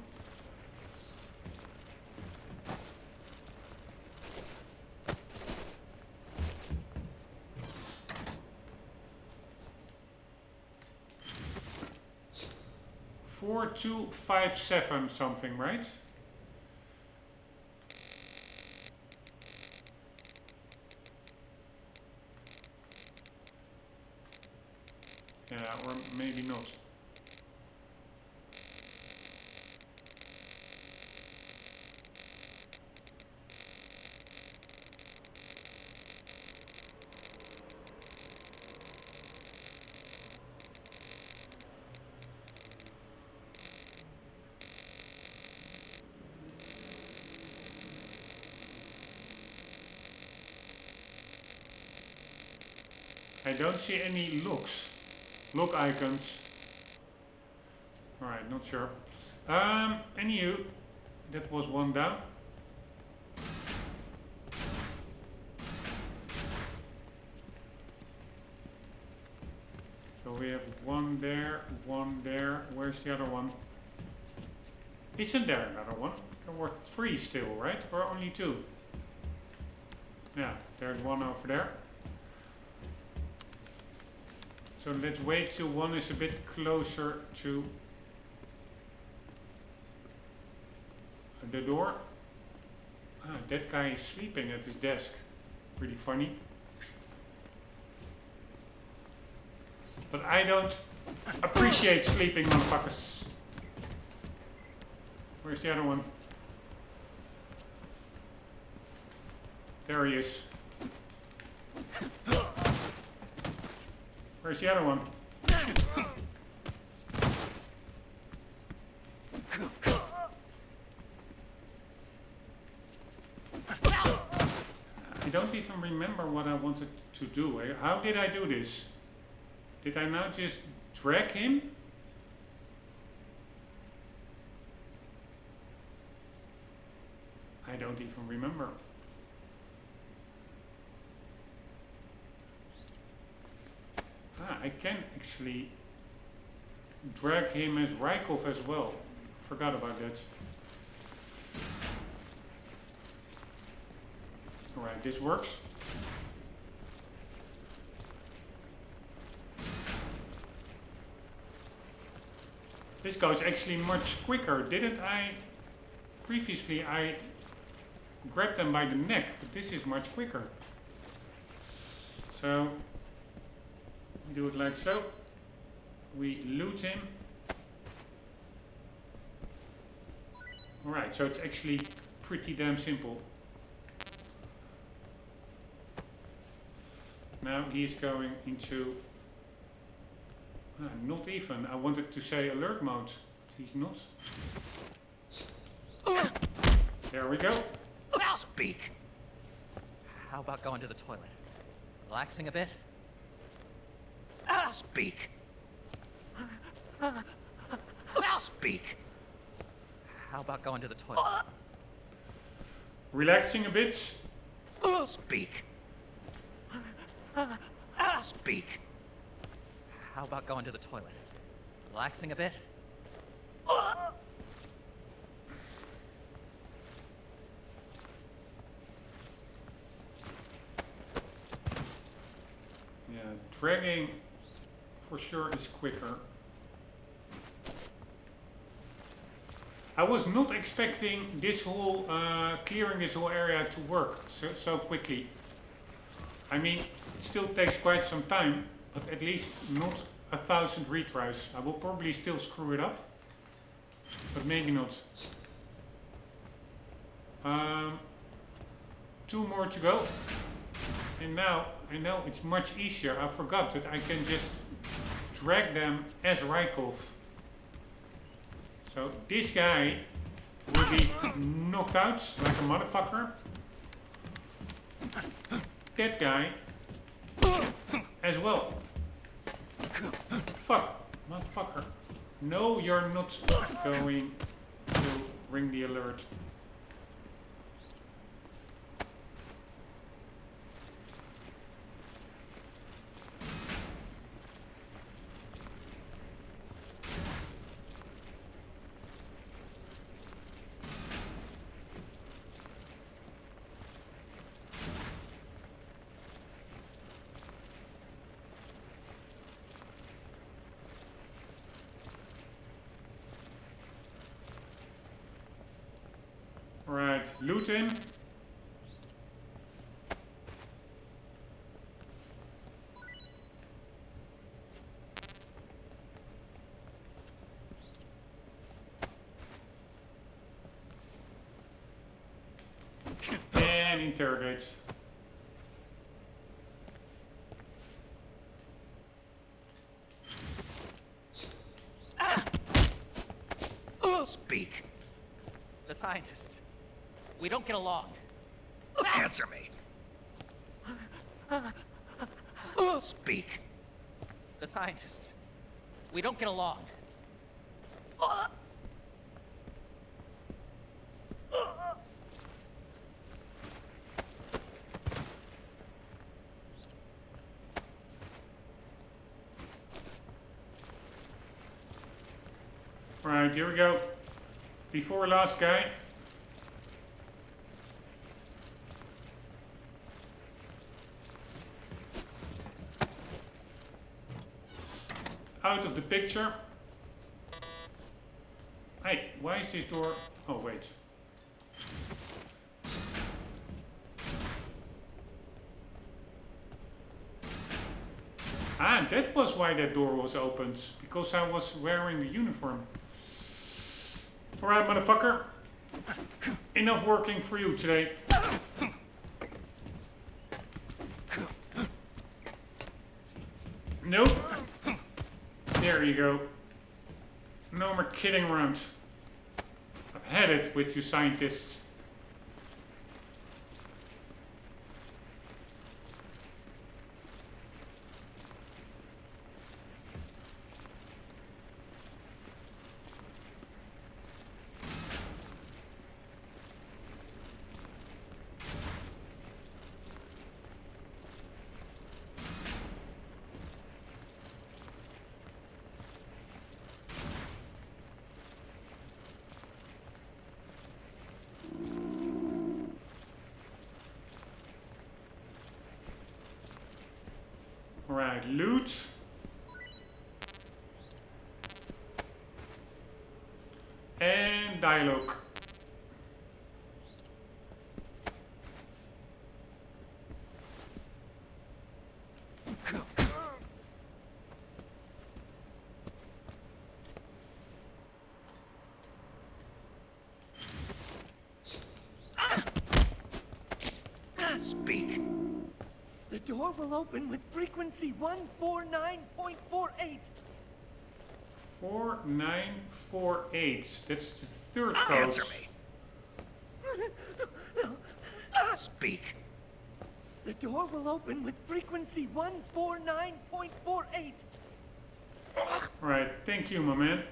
Four, 2, 5, 7 something, right? Yeah, or maybe not. I don't see any lock icons. Alright, not sure. Anywho, that was 1 down. So we have 1 there, 1 there. Where's the other one? Isn't there another one? There were 3 still, right? Or only 2? Yeah, there's 1 over there. So let's wait till 1 is a bit closer to the door. Ah, that guy is sleeping at his desk. Pretty funny. But I don't appreciate sleeping motherfuckers. Where's the other one? There he is. Where's the other one? I don't even remember what I wanted to do. How did I do this? Did I now just drag him? I don't even remember. I can actually drag him as Rykov as well. Forgot about that. Alright, this works. This goes actually much quicker. Didn't I? Previously I grabbed them by the neck, but this is much quicker. So we do it like so. We loot him. Alright, so it's actually pretty damn simple. Now he's going into... not even. I wanted to say alert mode. But he's not. There we go. Speak. How about going to the toilet? Relaxing a bit? Speak. Speak. How about going to the toilet? Relaxing a bit. Speak. Speak. How about going to the toilet? Relaxing a bit? Yeah, dragging for sure is quicker. I was not expecting this whole clearing this whole area to work so quickly. I mean, it still takes quite some time, but at least not 1,000 retries. I will probably still screw it up, but maybe not. 2 more to go. And now I know it's much easier. I forgot that I can just drag them as Rykov. So this guy will be knocked out like a motherfucker. That guy as well. Fuck, motherfucker. No, you're not going to ring the alert. Right, loot him. And interrogate. Speak. The scientists. We don't get along. Answer me. Speak. The scientists. We don't get along. Right, here we go. Before last guy. Out of the picture. Hey, why is this door? Oh, wait. Ah, that was why that door was opened. Because I was wearing the uniform. Alright, motherfucker. Enough working for you today. Nope. There you go. No more kidding around. I've had it with you scientists. Right, loot. And dialogue. Speak. The door will open with frequency 149.48. 4948. That's the third code. Answer me. Speak. The door will open with frequency 149.48. Right, thank you, my man.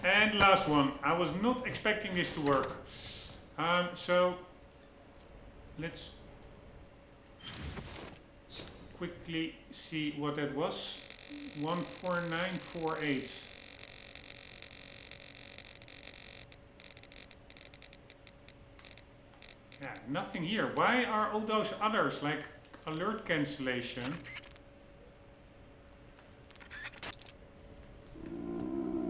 And last one. I was not expecting this to work. So let's quickly see what that was. 14948. Yeah, nothing here. Why are all those others like alert cancellation?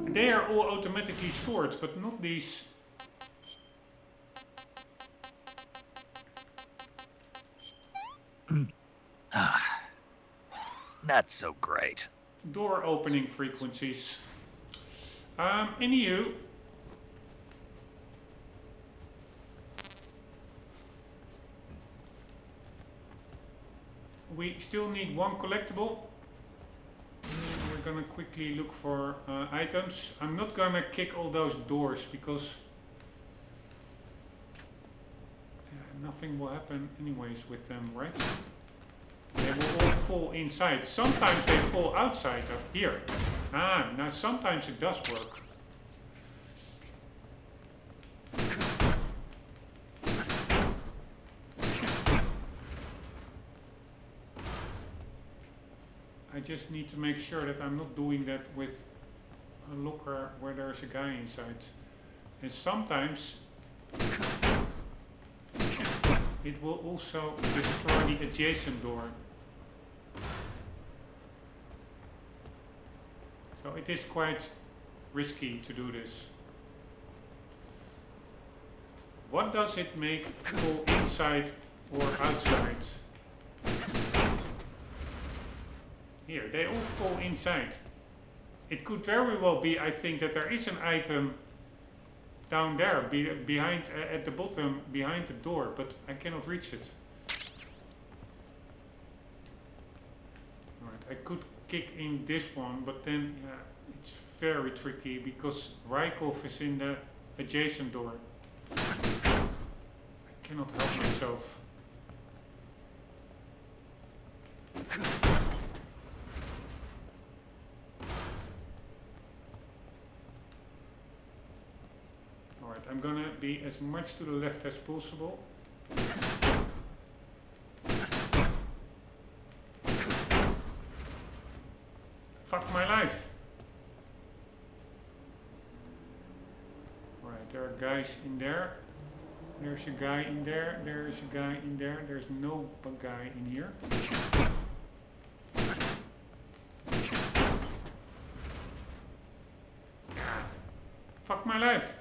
They are all automatically stored, but not these. Not so great. Door opening frequencies. Anywho. We still need one collectible. We're gonna quickly look for items. I'm not gonna kick all those doors because nothing will happen anyways with them, right? They will all fall inside. Sometimes they fall outside of here. Now sometimes it does work. I just need to make sure that I'm not doing that with a locker where there's a guy inside. And sometimes it will also destroy the adjacent door. So it is quite risky to do this. What does it make fall inside or outside? Here, they all fall inside. It could very well be, I think, that there is an item down there, behind, at the bottom, behind the door, but I cannot reach it. Alright, I could kick in this one, but then, yeah, it's very tricky, because Rykov is in the adjacent door. I cannot help myself. Alright, I'm gonna be as much to the left as possible. Fuck my life! Alright, there are guys in there. There's a guy in there. There's a guy in there. There's no guy in here. Fuck my life!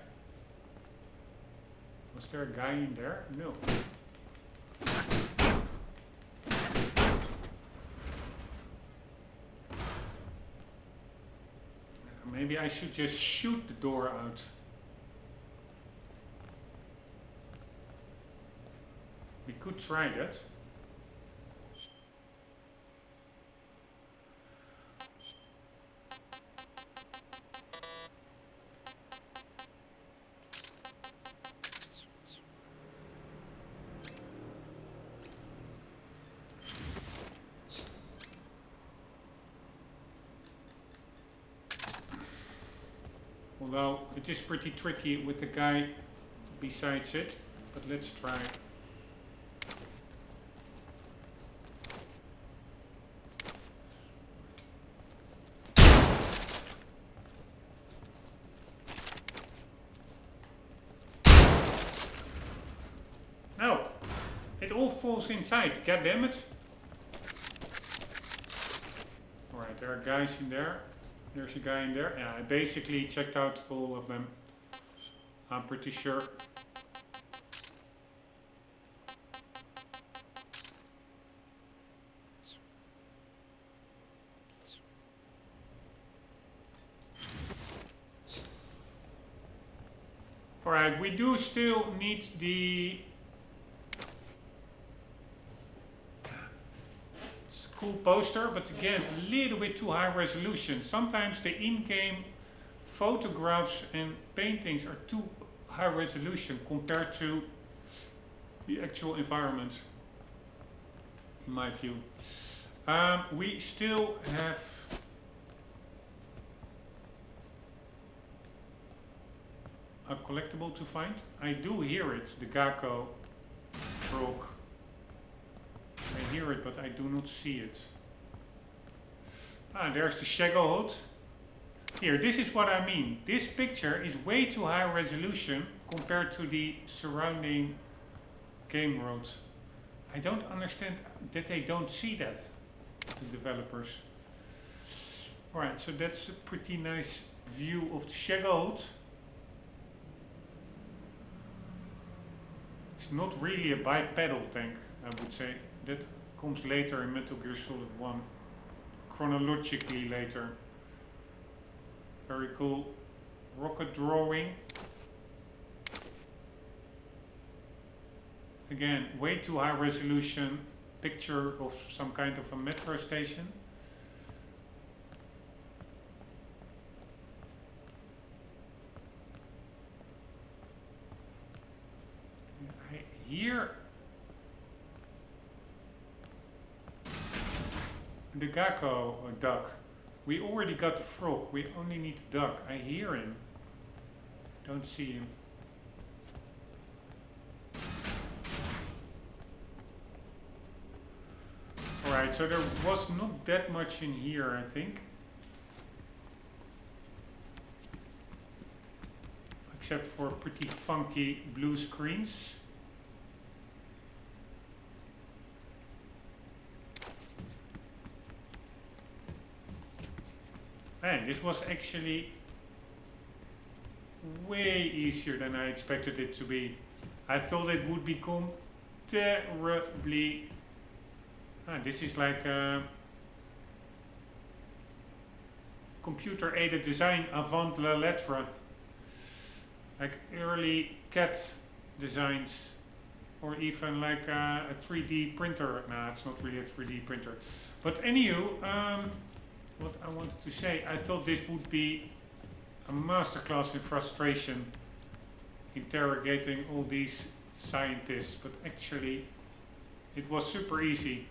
Was there a guy in there? No. Maybe I should just shoot the door out. We could try that. Although it is pretty tricky with the guy besides it, but let's try. No! It all falls inside, god damn it! Alright, there are guys in there. There's a guy in there. Yeah, I basically checked out all of them. I'm pretty sure. Alright, we do still need the cool poster, but again, a little bit too high resolution. Sometimes the in-game photographs and paintings are too high resolution compared to the actual environment, in my view. We still have a collectible to find. I do hear it, the Gakko frog. I hear it, but I do not see it. Ah, there's the Shadow HUD. Here, this is what I mean. This picture is way too high resolution compared to the surrounding game world. I don't understand that they don't see that, the developers. Alright, so that's a pretty nice view of the Shadow HUD. It's not really a bipedal tank, I would say. That comes later in Metal Gear Solid 1. Chronologically later. Very cool rocket drawing. Again, way too high resolution picture of some kind of a metro station. I hear the gecko or duck. We already got the frog. We only need the duck. I hear him. Don't see him. Alright, so there was not that much in here, I think. Except for pretty funky blue screens. Man, this was actually way easier than I expected it to be. I thought it would become terribly... this is like computer-aided design avant la lettre. Like early CAD designs. Or even like a 3D printer. Nah, it's not really a 3D printer. But anywho, what I wanted to say, I thought this would be a masterclass in frustration, interrogating all these scientists, but actually it was super easy.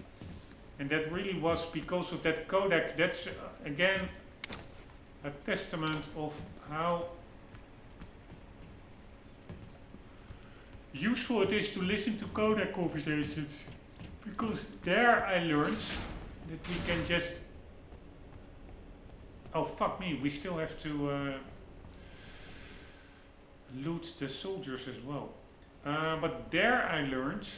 And that really was because of that codec. That's again a testament of how useful it is to listen to codec conversations. Because there I learned that we can just... Oh, fuck me, we still have to loot the soldiers as well. But there I learned...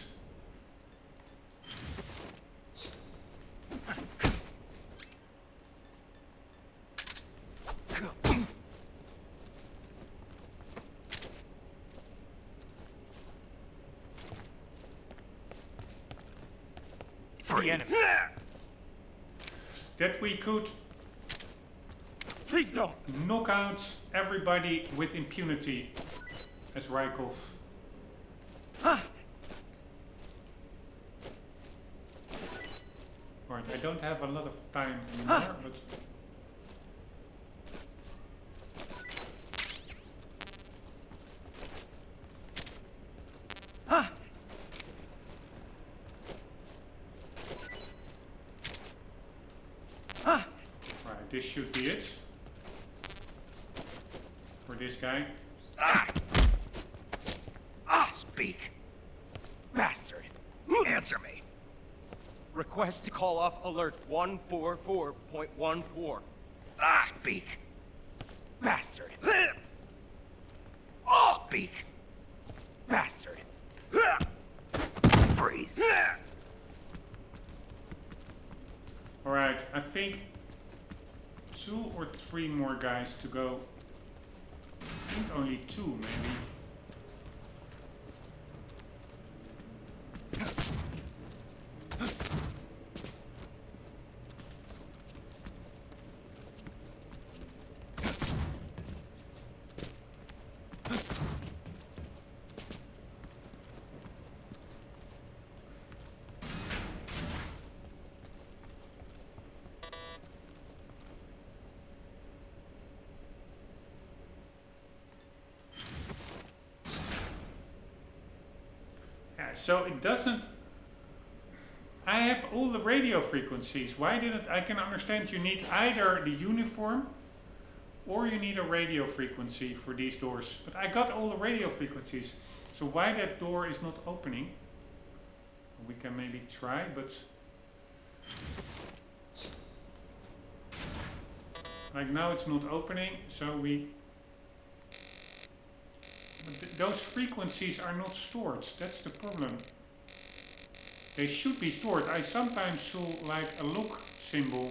It's the enemy. that we could Please don't. knock out everybody with impunity as Rykov. Right, I don't have a lot of time anymore, but... Right, this should be it. For this guy. Speak. Bastard. Answer me. Request to call off alert 144.14. Speak. Bastard. Speak. Bastard. Freeze. Alright, I think 2 or 3 more guys to go. I think only 2 maybe. So it doesn't... I have all the radio frequencies. Why didn't... I can understand you need either the uniform or you need a radio frequency for these doors. But I got all the radio frequencies. So why that door is not opening? We can maybe try, but Like now it's not opening, so we... Those frequencies are not stored, that's the problem. They should be stored. I sometimes saw like a lock symbol.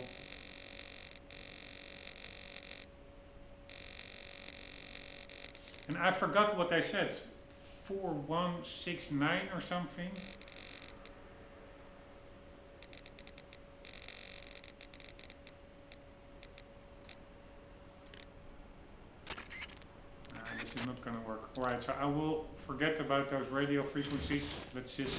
And I forgot what I said. 4169 or something. This is not gonna work. Alright, so I will forget about those radio frequencies. Let's just...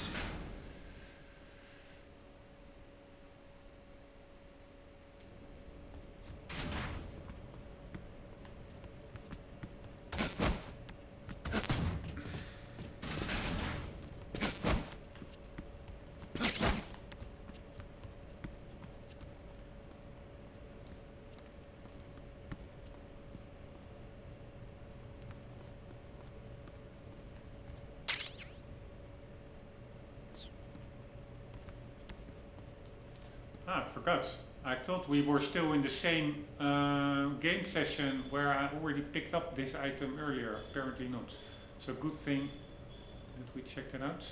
I forgot. I thought we were still in the same game session where I already picked up this item earlier. Apparently not. So good thing that we checked it out.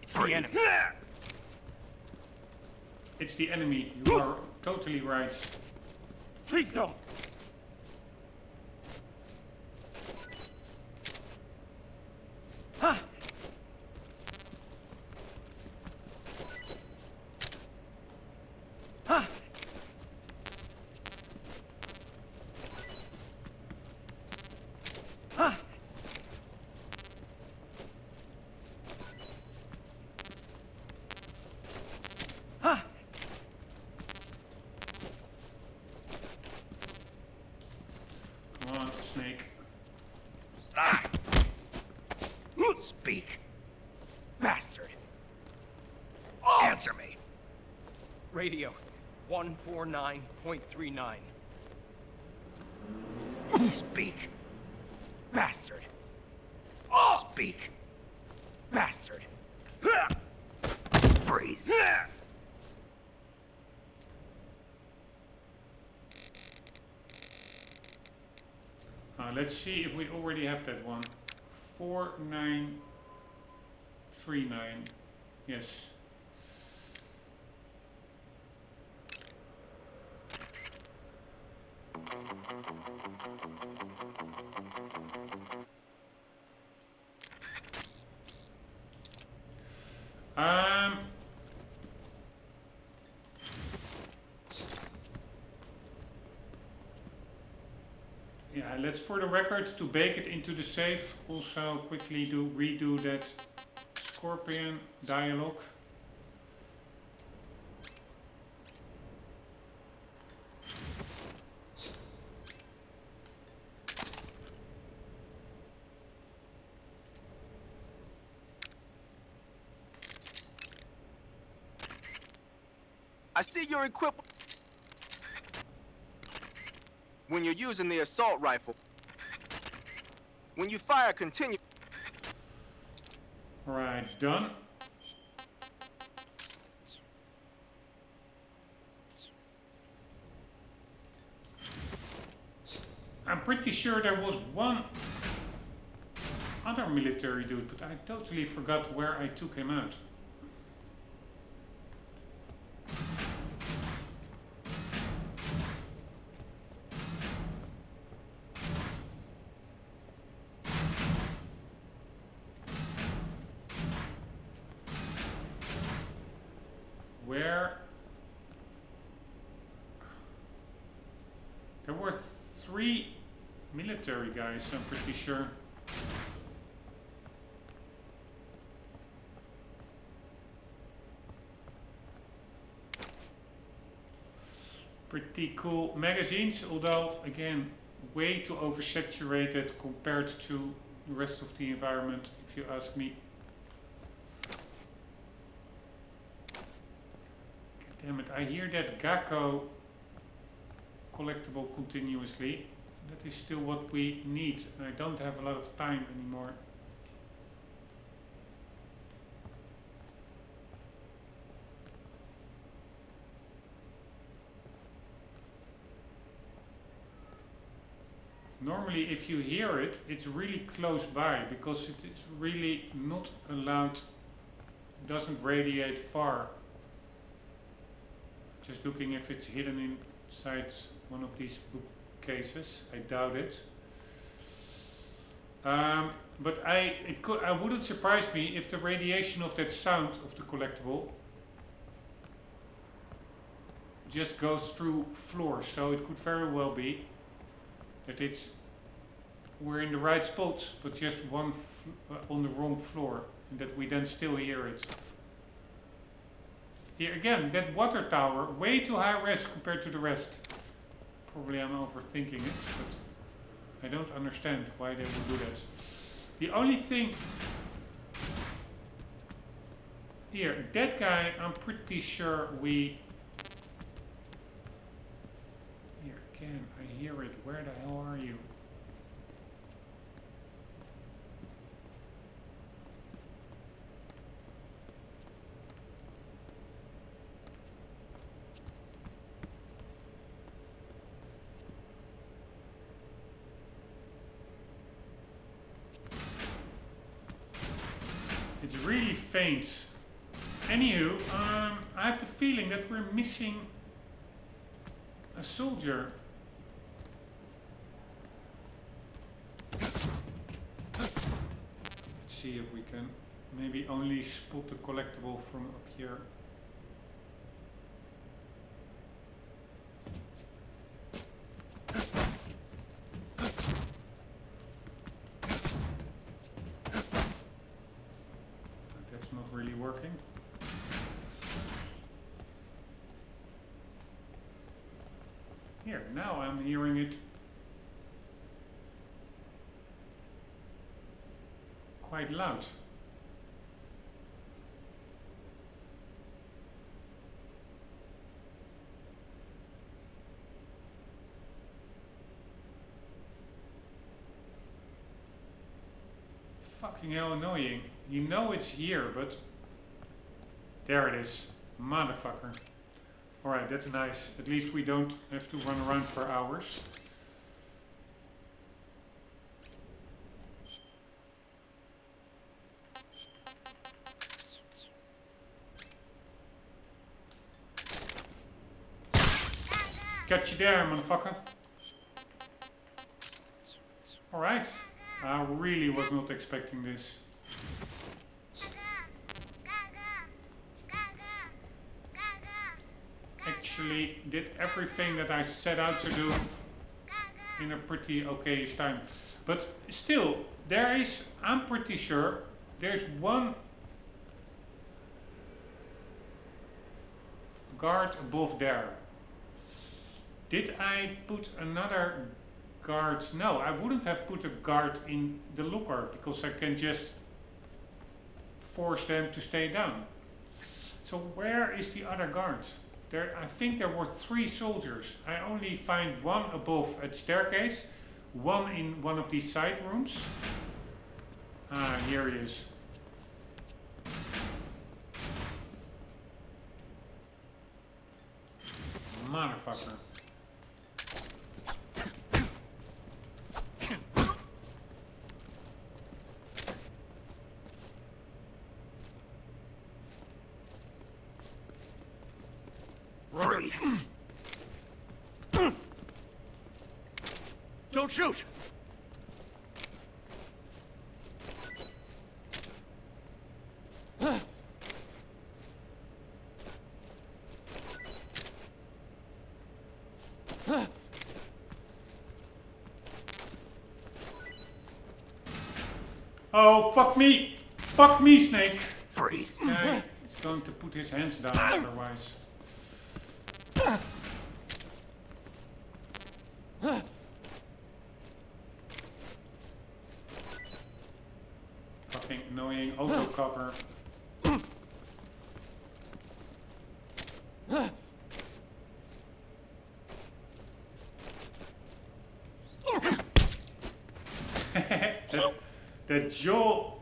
It's the enemy. It's the enemy. You are totally right. Please don't. Ah! Ah! Ah! Ah! Come on, Snake. Speak. Bastard! Answer me. Radio 149.39. Speak. Bastard! Speak. Bastard! Freeze. Let's see if we already have that one. 4939. Yes. Yeah, let's for the record to bake it into the safe. Also quickly redo that Scorpion dialogue. I see you're equipped when you're using the assault rifle. When you fire, continue. Alright, done. I'm pretty sure there was one other military dude, but I totally forgot where I took him out. Where? There were 3 military guys, I'm pretty sure. Pretty cool magazines, although again way too oversaturated compared to the rest of the environment, if you ask me. Damn it, I hear that Gakko collectible continuously. That is still what we need. I don't have a lot of time anymore. Normally if you hear it, it's really close by because it is really not allowed, doesn't radiate far. Just looking if it's hidden inside one of these bookcases. I doubt it. But I wouldn't surprise me if the radiation of that sound of the collectible just goes through floors. So it could very well be that we're in the right spot, but just one on the wrong floor, and that we then still hear it. Here again, that water tower, way too high res compared to the rest. Probably I'm overthinking it, but I don't understand why they would do that. The only thing here, that guy, I'm pretty sure we. Here again, I hear it. Where the hell are you? It's really faint. Anywho, I have the feeling that we're missing a soldier. Let's see if we can maybe only spot the collectible from up here. Working. Here, now I'm hearing it quite loud. Fucking hell annoying. You know it's here, but there it is. Motherfucker. Alright, that's nice. At least we don't have to run around for hours. Catch you there, motherfucker. Alright. I really was not expecting this. Actually did everything that I set out to do in a pretty okay time. But still, there is, I'm pretty sure, there's one guard above there. Did I put another guard? No, I wouldn't have put a guard in the locker because I can just force them to stay down. So where is the other guard? There, I think there were 3 soldiers. I only find one above at the staircase, one in one of these side rooms. Ah, here he is. Motherfucker. Free. Don't shoot! Oh, fuck me! Fuck me, Snake! Free. This guy is going to put his hands down otherwise. Fucking annoying auto cover. That jaw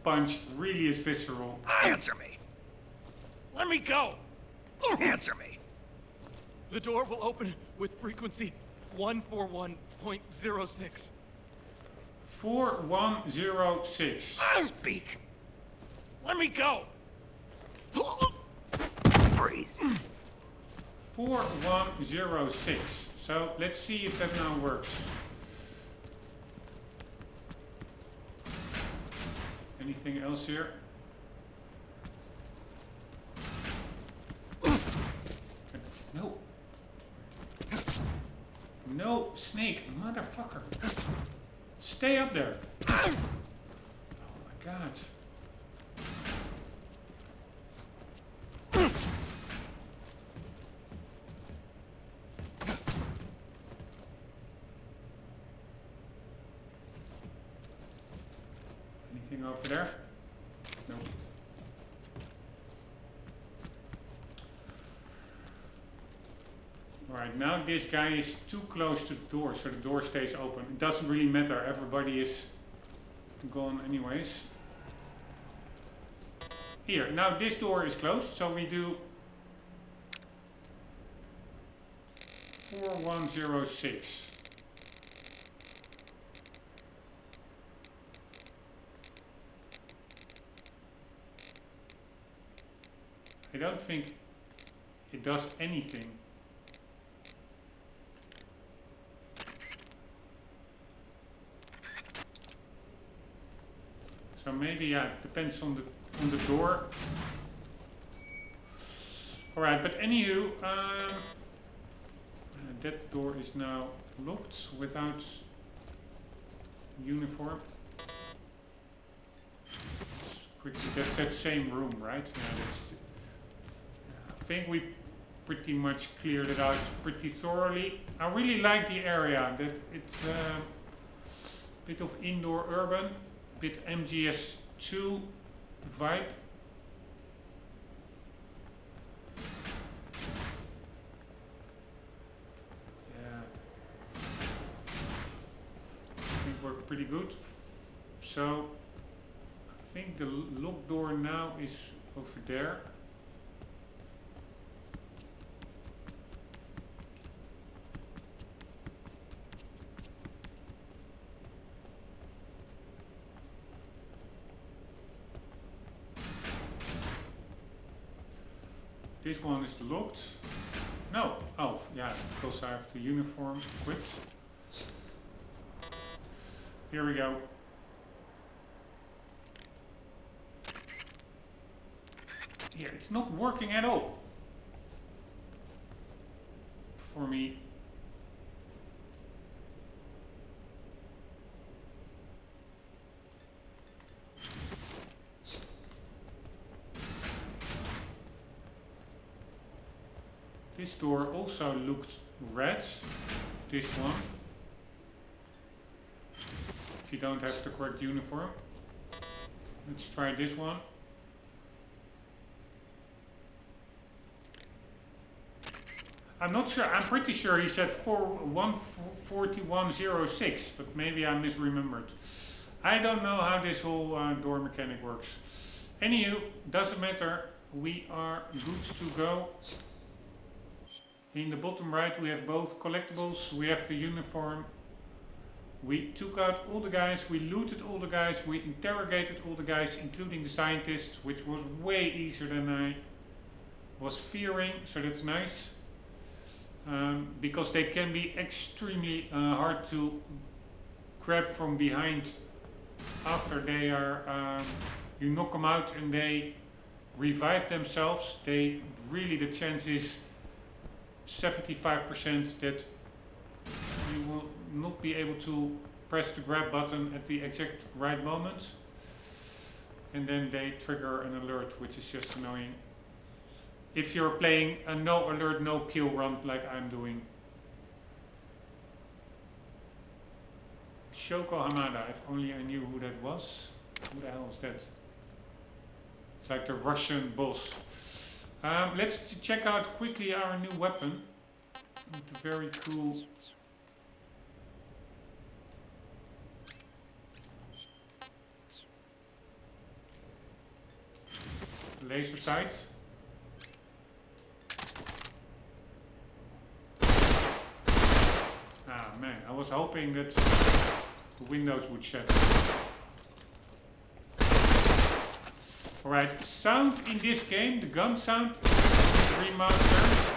punch really is visceral. Answer me. Let me go! Answer me. The door will open with frequency 141.06. 4106. Speak. Let me go! Freeze. 4106. So let's see if that now works. Anything else here? No. No, Snake, motherfucker. Stay up there. Oh my god. Anything over there? No. Alright, now this guy is too close to the door, so the door stays open. It doesn't really matter, everybody is gone anyways. Here, now this door is closed, so we do 4106. I don't think it does anything. So maybe, yeah, it depends on the door. Alright, but anywho, that door is now locked without uniform. Quickly, that's that same room, right? Yeah, I think we pretty much cleared it out pretty thoroughly. I really like the area. That it's a bit of indoor urban, bit MGS2 vibe. Yeah, I think we're pretty good. So I think the lock door now is over there. This one is locked. No. Oh, yeah, because I have the uniform equipped. Here we go. Here, it's not working at all. For me. This door also looked red, this one, if you don't have the correct uniform. Let's try this one. I'm not sure, I'm pretty sure he said 4106, but maybe I misremembered. I don't know how this whole door mechanic works. Anywho, doesn't matter, we are good to go. In the bottom right we have both collectibles, we have the uniform. We took out all the guys, we looted all the guys, we interrogated all the guys, including the scientists, which was way easier than I was fearing, so that's nice. Because they can be extremely hard to grab from behind after they are, you knock them out and they revive themselves. They really, the chance is 75% that you will not be able to press the grab button at the exact right moment, and then they trigger an alert, which is just annoying if you're playing a no alert no kill run like I'm doing. Shoko Hamada, if only I knew who that was. Who the hell is that? It's like the Russian boss. Let's check out quickly our new weapon. With the very cool laser sight. Ah man, I was hoping that the windows would shatter. Alright, sound in this game, the gun sound remaster.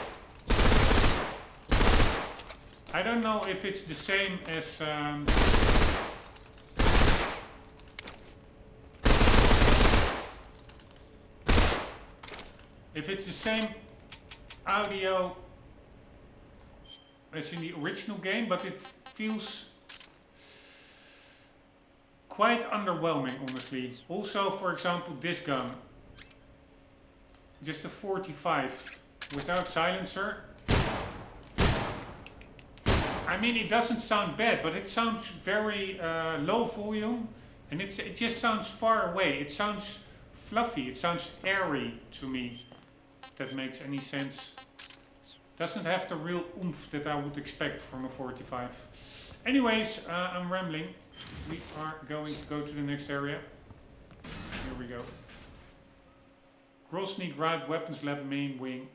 I don't know if it's the same as if it's the same audio as in the original game, but it feels quite underwhelming, honestly. Also, for example, this gun, just a 45 without silencer. I mean, it doesn't sound bad, but it sounds very low volume, and it just sounds far away. It sounds fluffy, it sounds airy to me, if that makes any sense. Doesn't have the real oomph that I would expect from a 45. Anyways, I'm rambling. We are going to go to the next area. Here we go. Groznyj Grad Weapons Lab main wing.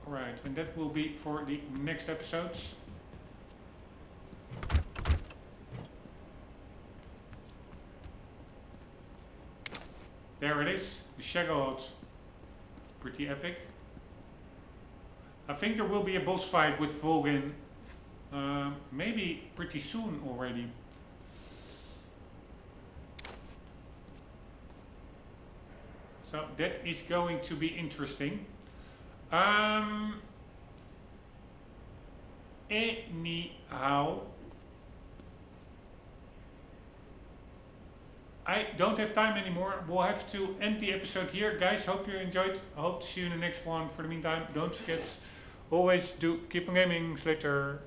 Alright, and that will be for the next episodes. There it is, the Shagold. Pretty epic. I think there will be a boss fight with Volgin, maybe pretty soon already. So that is going to be interesting. Anyhow, I don't have time anymore. We'll have to end the episode here. Guys, hope you enjoyed. I hope to see you in the next one. For the meantime, don't forget, always do keep on gaming. Later.